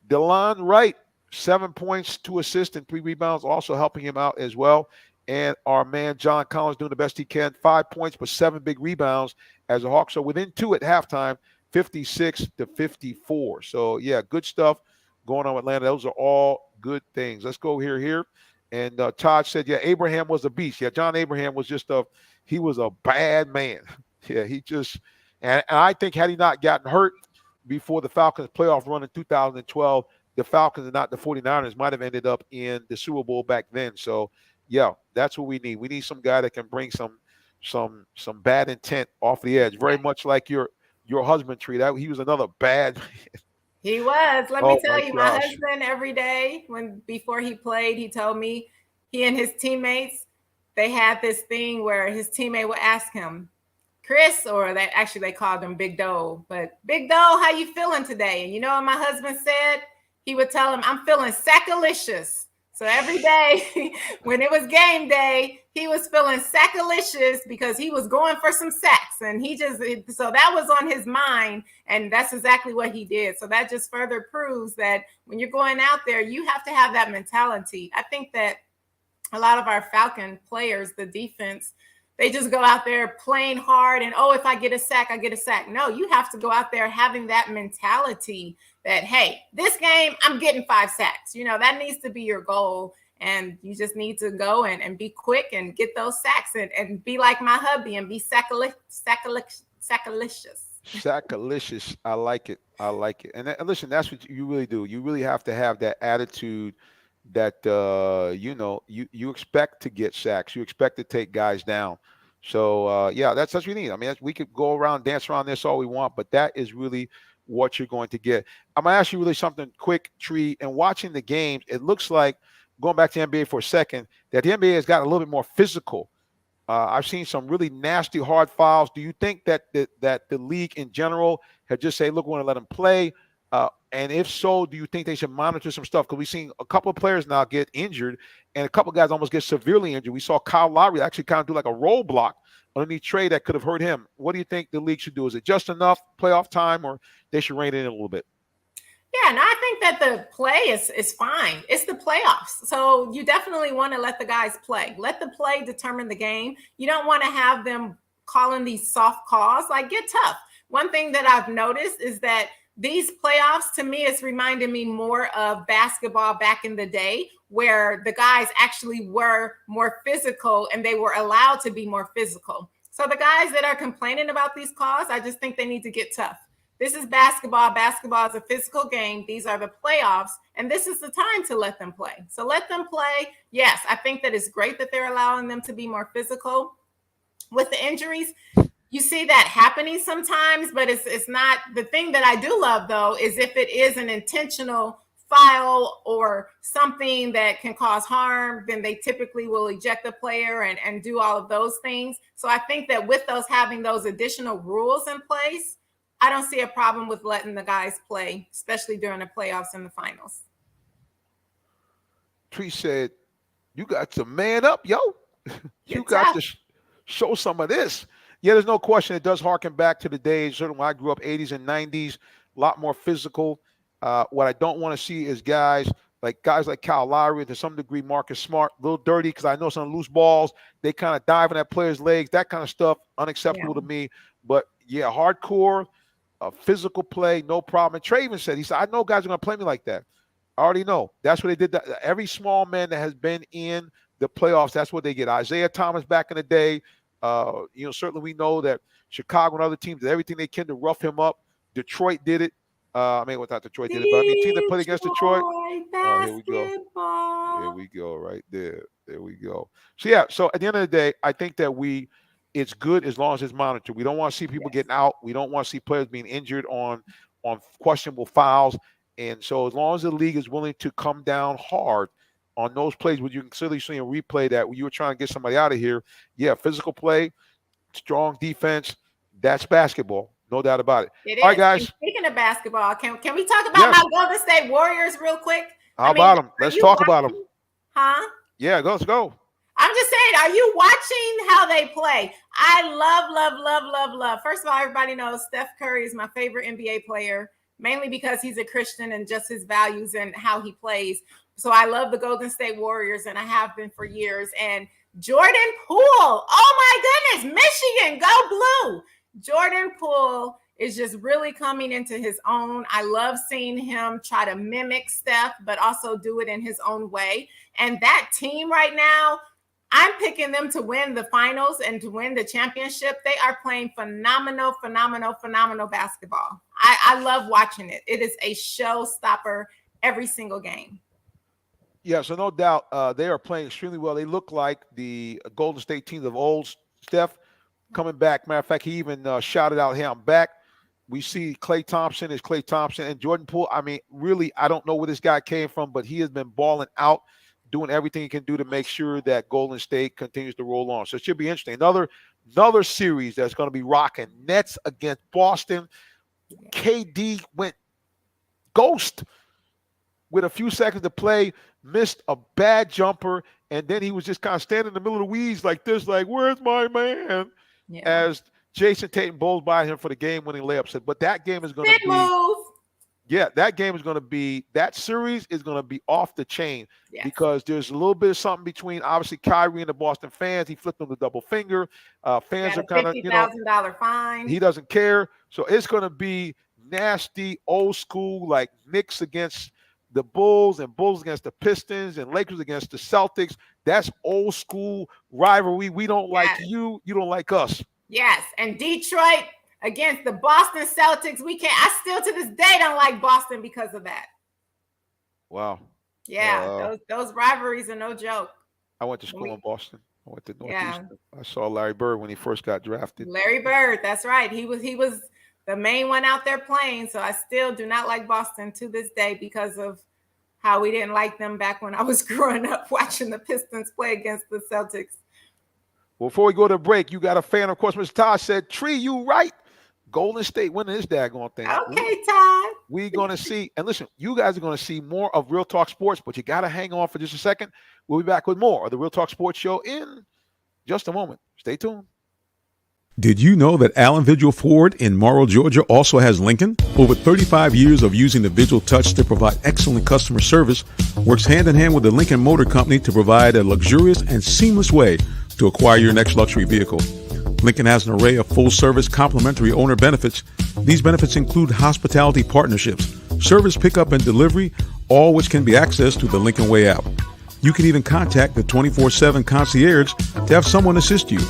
DeLon Wright, 7 points, 2 assists and 3 rebounds, also helping him out as well. And our man John Collins doing the best he can, 5 points but 7 big rebounds as the Hawks are within 2 at halftime, 56-54. So, yeah, good stuff going on with Atlanta. Those are all good things. Let's go here. And Todd said, yeah, Abraham was a beast. Yeah, John Abraham was he was a bad man. Yeah, and I think had he not gotten hurt before the Falcons playoff run in 2012, the Falcons and not the 49ers might have ended up in the Super Bowl back then. So, yeah, that's what we need. We need some guy that can bring some bad intent off the edge, very much like your husband, Tree. That he was another bad man. He was. Let me tell you, my husband every day before he played, he told me he and his teammates, they had this thing where his teammate would ask him, Chris, or they called him Big Doe, but Big Doe, how you feeling today? And you know what my husband said? He would tell him, I'm feeling sackalicious. So every day when it was game day, he was feeling sackalicious because he was going for some sacks. And so that was on his mind. And that's exactly what he did. So that just further proves that when you're going out there, you have to have that mentality. I think that a lot of our Falcon players, the defense, they just go out there playing hard and, if I get a sack, I get a sack. No, you have to go out there having that mentality that, hey, this game, I'm getting 5 sacks. That needs to be your goal. And you just need to go and be quick and get those sacks and be like my hubby and be sackalicious. Sackalicious. I like it. And listen, that's what you really do. You really have to have that attitude that you expect to get sacks. You expect to take guys down. So that's what you need. I mean, we could go around, dance around this all we want, but that is really what you're going to get. I'm gonna ask you really something quick, Tree. And watching the games, it looks like, going back to the NBA for a second, that the NBA has got a little bit more physical. I've seen some really nasty hard fouls. Do you think that the league in general have just say, look, we want to let them play? And if so, do you think they should monitor some stuff? Because we've seen a couple of players now get injured and a couple of guys almost get severely injured. We saw Kyle Lowry actually kind of do like a roadblock underneath Trey that could have hurt him. What do you think the league should do? Is it just enough playoff time, or they should rein it in a little bit? Yeah, and I think that the play is fine. It's the playoffs. So you definitely want to let the guys play. Let the play determine the game. You don't want to have them calling these soft calls. Like, get tough. One thing that I've noticed is that these playoffs, to me, it's reminding me more of basketball back in the day, where the guys actually were more physical and they were allowed to be more physical. So the guys that are complaining about these calls, I just think they need to get tough. This is basketball. Basketball is a physical game. These are the playoffs, and this is the time to let them play. So let them play. Yes, I think that it's great that they're allowing them to be more physical. With the injuries, you see that happening sometimes, but it's not. The thing that I do love, though, is if it is an intentional foul or something that can cause harm, then they typically will eject the player and do all of those things. So I think that with having those additional rules in place, I don't see a problem with letting the guys play, especially during the playoffs and the finals. Tree said, you got to man up, yo. You got to show some of this. Yeah, there's no question. It does harken back to the days, certainly when I grew up, 80s and 90s, a lot more physical. What I don't want to see is guys like Kyle Lowry, to some degree Marcus Smart, a little dirty, because I know some loose balls, they kind of dive in that player's legs, that kind of stuff, unacceptable to me. But, yeah, hardcore, physical play, no problem. And Trey even said, I know guys are going to play me like that. I already know. That's what they did. Every small man that has been in the playoffs, that's what they get. Isaiah Thomas back in the day, certainly we know that Chicago and other teams did everything they can to rough him up. Detroit did it. Not Detroit did it, but team that played against Detroit. Here we go. Here we go, right there. There we go. So at the end of the day, I think that it's good as long as it's monitored. We don't want to see people getting out. We don't want to see players being injured on questionable fouls. And so as long as the league is willing to come down hard on those plays where you can clearly see a replay that you were trying to get somebody out of here, physical play, strong defense, that's basketball. No doubt about it. It is. All right, guys. And speaking of basketball, can we talk about my Golden State Warriors real quick? How about them? Let's talk about them. Huh? Yeah, let's go. I'm just saying, are you watching how they play? I love. First of all, everybody knows Steph Curry is my favorite NBA player, mainly because he's a Christian and just his values and how he plays. So I love the Golden State Warriors, and I have been for years. And Jordan Poole, oh my goodness, Michigan, go blue. Jordan Poole is just really coming into his own. I love seeing him try to mimic Steph, but also do it in his own way. And that team right now, I'm picking them to win the finals and to win the championship. They are playing phenomenal basketball. I love watching it. It is a showstopper every single game. Yeah, so no doubt they are playing extremely well. They look like the Golden State teams of old. Steph coming back. Matter of fact, he even shouted out, hey, I'm back. We see Klay Thompson and Jordan Poole. I mean, really, I don't know where this guy came from, but he has been balling out. doing everything he can do to make sure that Golden State continues to roll on. So it should be interesting. Another series that's going to be rocking. Nets against Boston. KD went ghost with a few seconds to play, missed a bad jumper, and then he was just kind of standing in the middle of the weeds like this, like, where's my man? Yeah. As Jason Tatum bowls by him for the game-winning layup. But that game is going to be that series is going to be off the chain because there's a little bit of something between, obviously, Kyrie and the Boston fans. He flipped them the double finger. Fans are kind of, $50,000 fine. He doesn't care. So it's going to be nasty, old school, like Knicks against the Bulls and Bulls against the Pistons and Lakers against the Celtics. That's old school rivalry. We don't like you. You don't like us. Yes. And Detroit against the Boston Celtics. I still to this day don't like Boston because of that. Wow. Yeah. Those rivalries are no joke. I went to school in Boston. I went to Northeastern. I saw Larry Bird when he first got drafted. Larry Bird. That's right. He was the main one out there playing. So I still do not like Boston to this day because of how we didn't like them back when I was growing up watching the Pistons play against the Celtics. Well, before we go to break, you got a fan, of course. Mr. Todd said, Tree, you right. Golden State winning this daggone thing. Okay, Todd. We're going to see. And listen, you guys are going to see more of Real Talk Sports, but you got to hang on for just a second. We'll be back with more of the Real Talk Sports Show in just a moment. Stay tuned. Did you know that Allen Vigil Ford in Morrow, Georgia also has Lincoln? Over 35 years of using the Vigil Touch to provide excellent customer service, works hand in hand with the Lincoln Motor Company to provide a luxurious and seamless way to acquire your next luxury vehicle. Lincoln has an array of full-service complimentary owner benefits. These benefits include hospitality partnerships, service pickup and delivery, all which can be accessed through the Lincoln Way app. You can even contact the 24/7 concierge to have someone assist you.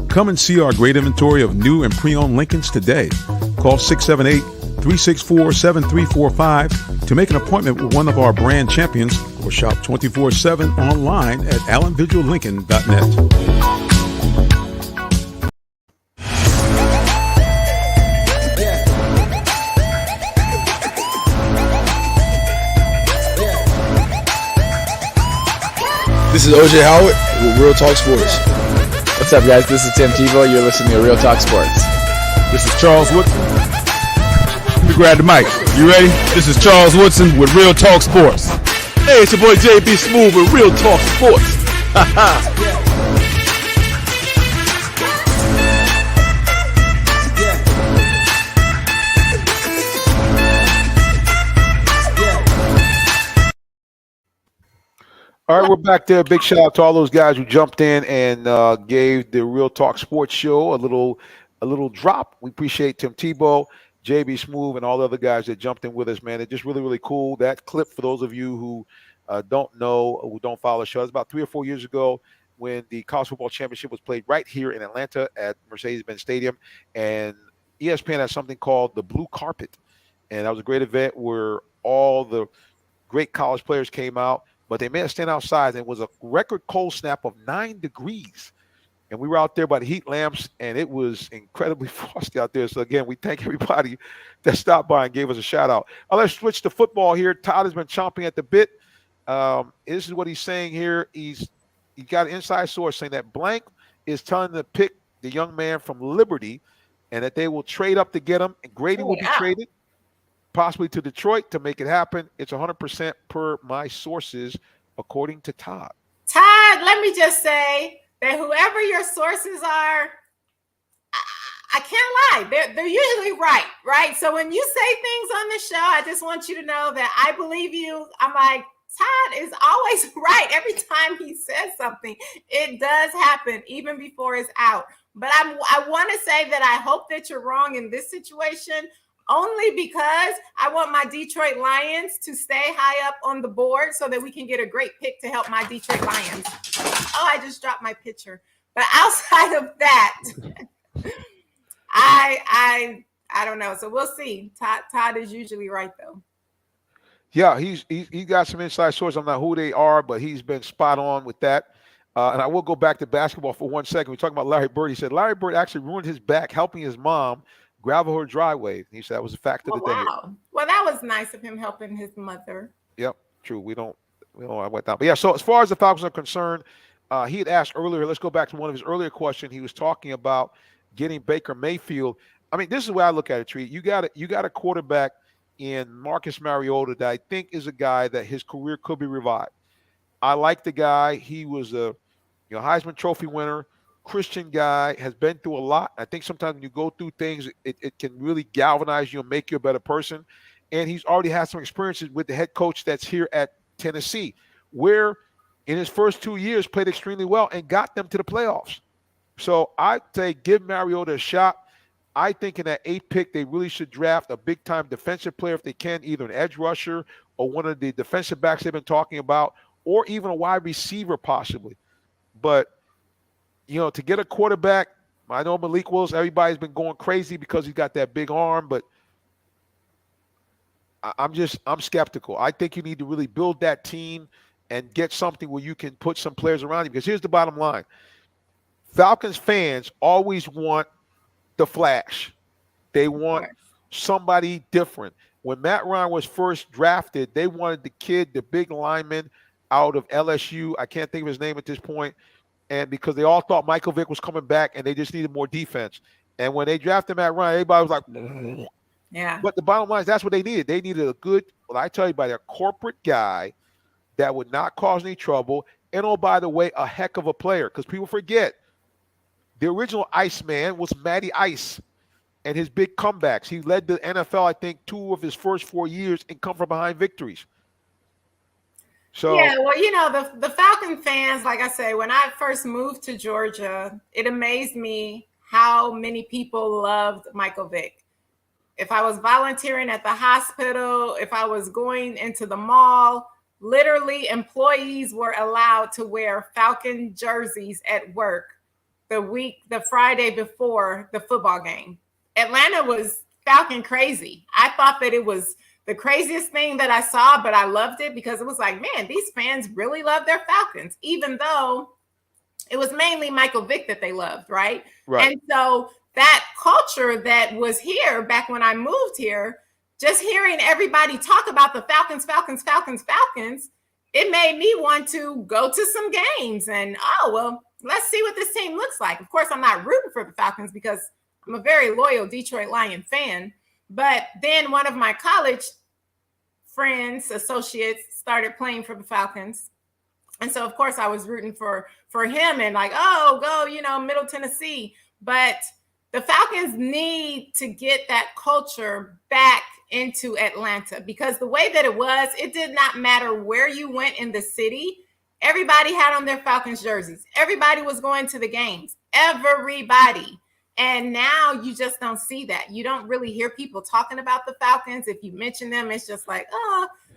Come and see our great inventory of new and pre-owned Lincolns today. Call 678-364-7345 to make an appointment with one of our brand champions or shop 24/7 online at allenvigillincoln.net. This is OJ Howard with Real Talk Sports. What's up, guys? This is Tim Tebow. You're listening to Real Talk Sports. This is Charles Woodson. Let me grab the mic. You ready? This is Charles Woodson with Real Talk Sports. Hey, it's your boy JB Smooth with Real Talk Sports. All right, we're back there. Big shout out to all those guys who jumped in and gave the Real Talk Sports Show a little drop. We appreciate Tim Tebow, JB Smooth, and all the other guys that jumped in with us, man. It's just really, really cool. That clip, for those of you who don't know, who don't follow the show, it's about 3 or 4 years ago when the college football championship was played right here in Atlanta at Mercedes-Benz Stadium. And ESPN has something called the Blue Carpet. And that was a great event where all the great college players came out. But they made us stand outside, and it was a record cold snap of 9 degrees. And we were out there by the heat lamps, and it was incredibly frosty out there. So, again, we thank everybody that stopped by and gave us a shout-out. Let's switch to football here. Todd has been chomping at the bit. This is what he's saying here. He got an inside source saying that Blank is telling them to pick the young man from Liberty and that they will trade up to get him, and Grady will be traded, possibly to Detroit, to make it happen. It's 100% per my sources, according to Todd. Todd, let me just say that whoever your sources are, I can't lie. They're usually right? So when you say things on the show, I just want you to know that I believe you. I'm like, Todd is always right. Every time he says something, it does happen, even before it's out. But I want to say that I hope that you're wrong in this situation, only because I want my Detroit Lions to stay high up on the board so that we can get a great pick to help my Detroit Lions. Oh, I just dropped my pitcher. But outside of that, I don't know. So we'll see. Todd is usually right, though. Yeah, he got some inside sources. I'm not who they are, but he's been spot on with that. And I will go back to basketball for 1 second. We're talking about Larry Bird. He said Larry Bird actually ruined his back helping his mom gravel her driveway. He said that was a fact of the day. Wow. Well, that was nice of him helping his mother. Yep, true. We don't. I went down. But yeah, so as far as the Falcons are concerned, he had asked earlier, let's go back to one of his earlier questions. He was talking about getting Baker Mayfield. I mean, this is the way I look at it, Tree. You got a quarterback in Marcus Mariota that I think is a guy that his career could be revived. I like the guy. He was a Heisman Trophy winner, Christian guy, has been through a lot. I think sometimes when you go through things, it can really galvanize you and make you a better person. And he's already had some experiences with the head coach that's here at Tennessee, where in his first 2 years played extremely well and got them to the playoffs. So I'd say give Mariota a shot. I think in that 8th pick, they really should draft a big-time defensive player if they can, either an edge rusher or one of the defensive backs they've been talking about, or even a wide receiver possibly. But, to get a quarterback, I know Malik Willis, everybody's been going crazy because he's got that big arm, but I'm skeptical. I think you need to really build that team and get something where you can put some players around you. Because here's the bottom line. Falcons fans always want the flash. They want somebody different. When Matt Ryan was first drafted, they wanted the kid, the big lineman out of LSU. I can't think of his name at this point. And because they all thought Michael Vick was coming back and they just needed more defense. And when they drafted Matt Ryan, everybody was like, yeah. But the bottom line is that's what they needed. They needed a good, I tell you, a corporate guy that would not cause any trouble. And by the way, a heck of a player. Because people forget, the original Iceman was Matty Ice and his big comebacks. He led the NFL, I think, 2 of his first 4 years in come from behind victories. So yeah, well, the Falcon fans, like I say, when I first moved to Georgia, it amazed me how many people loved Michael Vick. If I was volunteering at the hospital, if I was going into the mall, literally employees were allowed to wear Falcon jerseys at work the Friday before the football game. Atlanta was Falcon crazy. I thought that it was the craziest thing that I saw, but I loved it because it was like, man, these fans really love their Falcons, even though it was mainly Michael Vick that they loved, right? And so that culture that was here back when I moved here, just hearing everybody talk about the Falcons, it made me want to go to some games and, let's see what this team looks like. Of course, I'm not rooting for the Falcons because I'm a very loyal Detroit Lion fan. But then one of my college friends, associates, started playing for the Falcons. And so, of course, I was rooting for him and like, go, Middle Tennessee. But the Falcons need to get that culture back into Atlanta because the way that it did not matter where you went in the city. Everybody had on their Falcons jerseys. Everybody was going to the games. Everybody. And now you just don't see that. You don't really hear people talking about the Falcons. If you mention them, it's just like,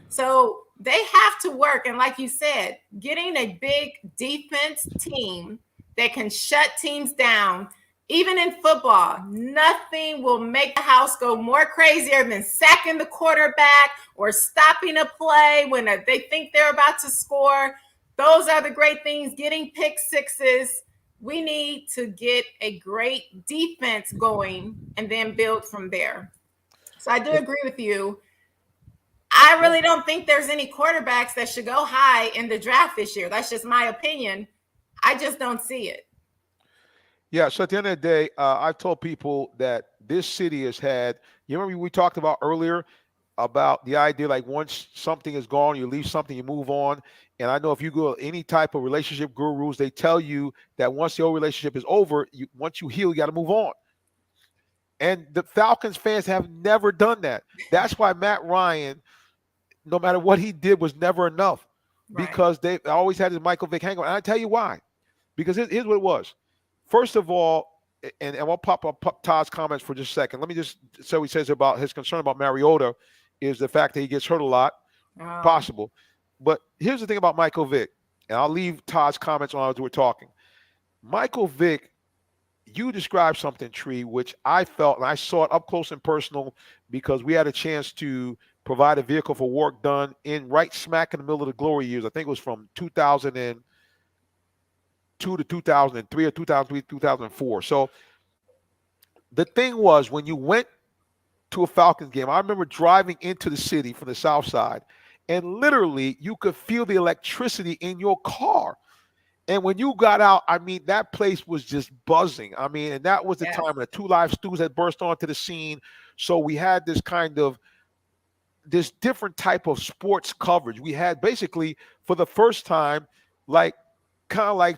So they have to work. And like you said, getting a big defense team that can shut teams down, even in football, nothing will make the house go more crazier than sacking the quarterback or stopping a play when they think they're about to score. Those are the great things, getting pick sixes. We need to get a great defense going and then build from there. So I do agree with you. I really don't think there's any quarterbacks that should go high in the draft this year. That's just my opinion. I just don't see it. Yeah, so at the end of the day, I've told people that this city has had, you remember we talked about earlier about the idea like once something is gone, you leave something, you move on. And I know if you go any type of relationship gurus, they tell you that once the old relationship is over, once you heal, you got to move on. And the Falcons fans have never done that. That's why Matt Ryan, no matter what he did, was never enough because they always had his Michael Vick hangover. And I tell you why. Because here's what it was. First of all, and I'll pop up Todd's comments for just a second. Let me just say what he says about his concern about Mariota is the fact that he gets hurt a lot, possible. But here's the thing about Michael Vick, and I'll leave Todd's comments on as we're talking. Michael Vick, you described something, Tree, which I felt, and I saw it up close and personal because we had a chance to provide a vehicle for work done in right smack in the middle of the glory years. I think it was from 2002 to 2003 or 2003 to 2004. So the thing was, when you went to a Falcons game, I remember driving into the city from the south side, and literally you could feel the electricity in your car. And when you got out, I mean, that place was just buzzing. I mean, and that was the time when the Two Live Stews had burst onto the scene. So we had this different type of sports coverage. We had basically for the first time, like kind of like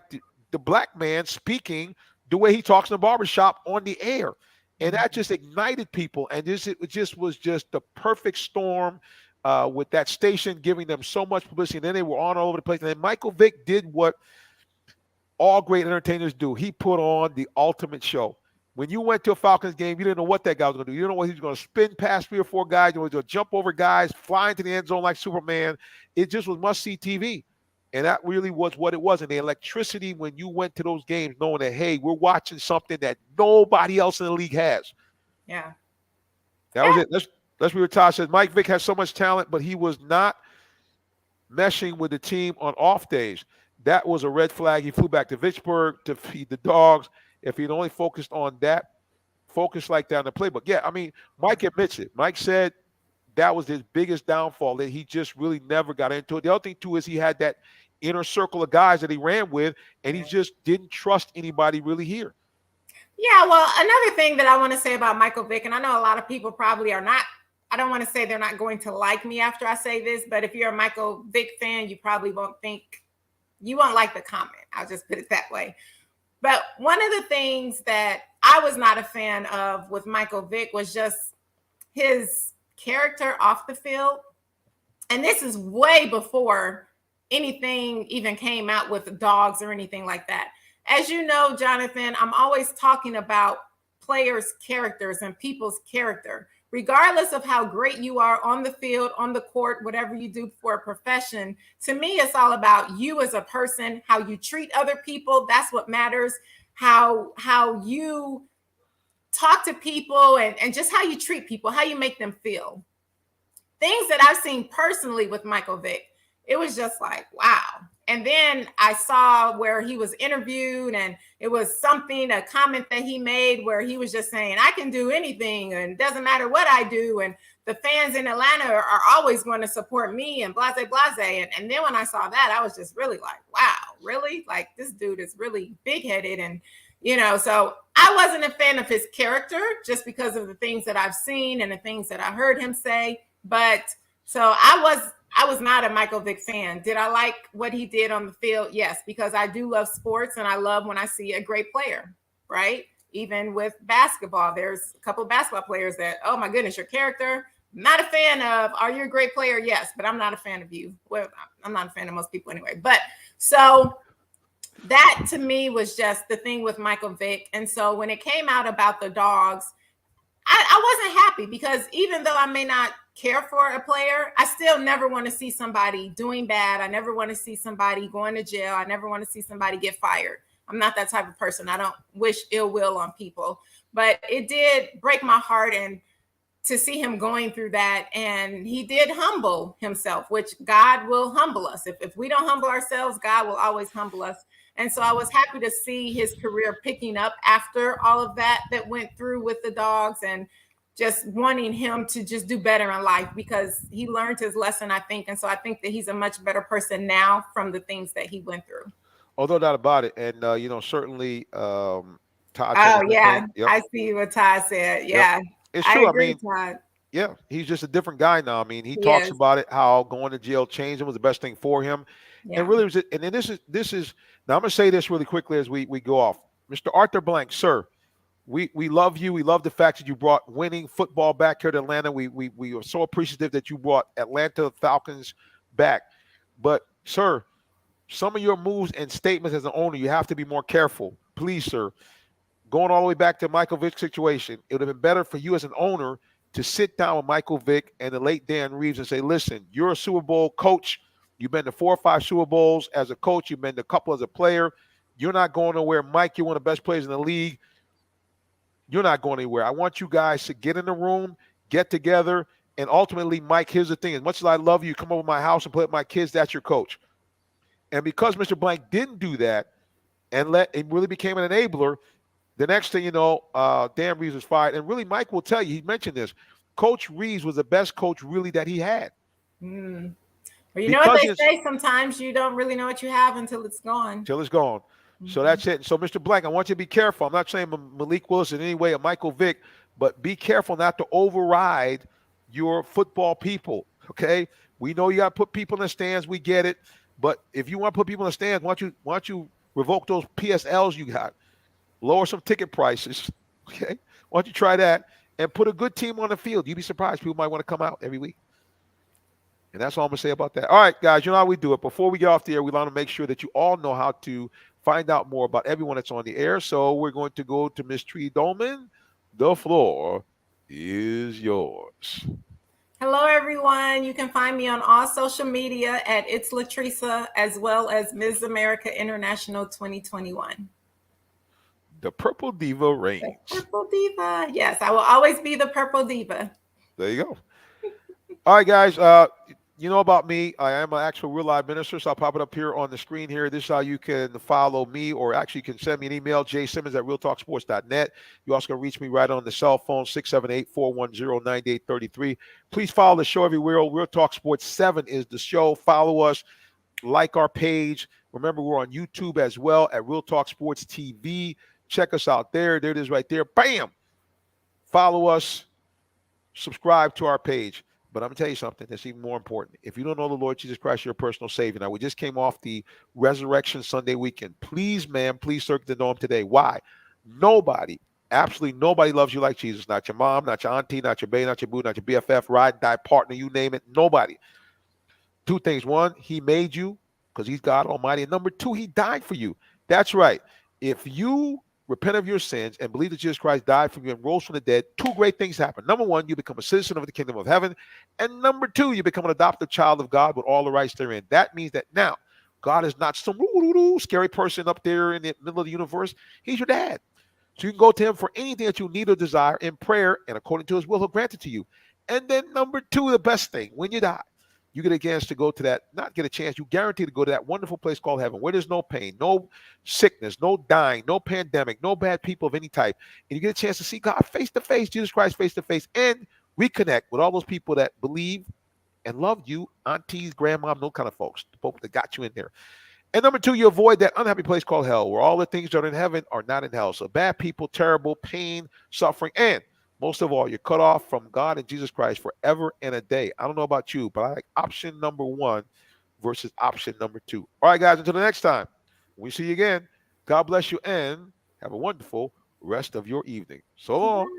the black man speaking the way he talks in the barbershop on the air. And that just ignited people. And it just was just the perfect storm with that station giving them so much publicity. And then they were on all over the place. And then Michael Vick did what all great entertainers do. He put on the ultimate show. When you went to a Falcons game, you didn't know what that guy was going to do. You didn't know what he was going to spin past 3 or 4 guys. He was going to jump over guys, fly into the end zone like Superman. It just was must-see TV. And that really was what it was. And the electricity when you went to those games, knowing that, hey, we're watching something that nobody else in the league has. Yeah. That was it. Let's be what Todd said. Mike Vick has so much talent, but he was not meshing with the team on off days. That was a red flag. He flew back to Vicksburg to feed the dogs. If he'd only focused on that, focus like that on the playbook. Yeah, I mean, Mike admits it. Mike said that was his biggest downfall, that he just really never got into it. The other thing, too, is he had that inner circle of guys that he ran with, and he just didn't trust anybody really here. Yeah, well, another thing that I want to say about Michael Vick, and I know a lot of people probably are not, I don't want to say they're not going to like me after I say this, but if you're a Michael Vick fan, you probably won't like the comment. I'll just put it that way. But one of the things that I was not a fan of with Michael Vick was just his character off the field. And this is way before anything even came out with dogs or anything like that. As you know, Jonathan, I'm always talking about players' characters and people's character. Regardless of how great you are on the field, on the court, whatever you do for a profession, to me, it's all about you as a person, how you treat other people. That's what matters. How you talk to people and just how you treat people, how you make them feel. Things that I've seen personally with Michael Vick, it was just like, wow. And then I saw where he was interviewed, and it was a comment that he made where he was just saying, I can do anything and it doesn't matter what I do. And the fans in Atlanta are always going to support me and blase. And then when I saw that, I was just really like, wow, really? Like, this dude is really big-headed. And, so I wasn't a fan of his character just because of the things that I've seen and the things that I heard him say. But so I was not a Michael Vick fan. Did I like what he did on the field? Yes, because I do love sports and I love when I see a great player, right? Even with basketball, there's a couple of basketball players that, oh my goodness, your character, not a fan of. Are you a great player? Yes, but I'm not a fan of you. Well, I'm not a fan of most people anyway. But so that to me was just the thing with Michael Vick. And so when it came out about the dogs, I wasn't happy because even though I may not care for a player, I still never want to see somebody doing bad. I never want to see somebody going to jail. I never want to see somebody get fired. I'm not that type of person. I don't wish ill will on people, but it did break my heart and to see him going through that. And he did humble himself, which God will humble us. If we don't humble ourselves, God will always humble us. And so I was happy to see his career picking up after all of that went through with the dogs, and just wanting him to just do better in life because he learned his lesson, I think. And so I think that he's a much better person now from the things that he went through. Oh, no doubt about it. And, certainly Todd. Oh, yeah. Yep. I see what Todd said. Yeah. Yep. It's true. I agree, Todd. Yeah, he's just a different guy now. I mean, he talks about it, how going to jail changed him, was the best thing for him. Yeah. And really was it. And then this is now I'm going to say this really quickly as we go off. Mr. Arthur Blank, sir, we love you. We love the fact that you brought winning football back here to Atlanta. We are so appreciative that you brought Atlanta Falcons back. But, sir, some of your moves and statements as an owner, you have to be more careful. Please, sir. Going all the way back to Michael Vick's situation, it would have been better for you as an owner to sit down with Michael Vick and the late Dan Reeves and say, listen, you're a Super Bowl coach. You've been to 4 or 5 Super Bowls as a coach. You've been to a couple as a player. You're not going nowhere. Mike, you're one of the best players in the league. You're not going anywhere. I want you guys to get in the room, get together, and ultimately, Mike, here's the thing. As much as I love you, come over to my house and play with my kids, that's your coach. And because Mr. Blank didn't do that and it really became an enabler, the next thing you know, Dan Reeves was fired. And really, Mike will tell you, he mentioned this, Coach Reeves was the best coach really that he had. Or you know what they say? Sometimes you don't really know what you have until it's gone. Until it's gone. So that's it. So, Mr. Blank, I want you to be careful. I'm not saying Malik Willis in any way or Michael Vick, but be careful not to override your football people, okay? We know you got to put people in the stands. We get it. But if you want to put people in the stands, why don't you revoke those PSLs you got? Lower some ticket prices, okay? Why don't you try that and put a good team on the field? You'd be surprised. People might want to come out every week. And that's all I'm going to say about that. All right, guys, you know how we do it. Before we get off the air, we want to make sure that you all know how to find out more about everyone that's on the air. So we're going to go to Miss Tree Dolman. The floor is yours. Hello, everyone. You can find me on all social media at It's Latresa, as well as Ms. America International 2021. The Purple Diva reigns. The Purple Diva. Yes, I will always be the Purple Diva. There you go. All right, guys. You know about me. I am an actual real live minister, so I'll pop it up here on the screen here. This is how you can follow me, or actually you can send me an email, jsimmons@realtalksports.net. You also can reach me right on the cell phone, 678-410-9833. Please follow the show everywhere. Real Talk Sports 7 is the show. Follow us. Like our page. Remember, we're on YouTube as well at Real Talk Sports TV. Check us out there. There it is right there. Bam! Follow us. Subscribe to our page. But I'm going to tell you something that's even more important. If you don't know the Lord Jesus Christ, your personal Savior. Now, we just came off the Resurrection Sunday weekend. Please, man, please search to know him today. Why? Nobody, absolutely nobody loves you like Jesus. Not your mom, not your auntie, not your bae, not your boo, not your BFF, ride, die, partner, you name it. Nobody. Two things. One, he made you because he's God Almighty. And number two, he died for you. That's right. If you repent of your sins and believe that Jesus Christ died for you and rose from the dead, two great things happen. Number one, you become a citizen of the kingdom of heaven. And number two, you become an adopted child of God with all the rights therein. That means that now God is not some scary person up there in the middle of the universe. He's your dad. So you can go to him for anything that you need or desire in prayer, and according to his will, he'll grant it to you. And then number two, the best thing, when you die, you get a chance to go to that, not get a chance, you guarantee to go to that wonderful place called heaven where there's no pain, no sickness, no dying, no pandemic, no bad people of any type. And you get a chance to see God face to face, Jesus Christ face to face, and reconnect with all those people that believe and love you, aunties, grandmom, those kind of folks, the folks that got you in there. And number two, you avoid that unhappy place called hell where all the things that are in heaven are not in hell. So bad people, terrible, pain, suffering, and most of all, you're cut off from God and Jesus Christ forever and a day. I don't know about you, but I like option number one versus option number two. All right, guys, until the next time, we see you again. God bless you and have a wonderful rest of your evening. So long.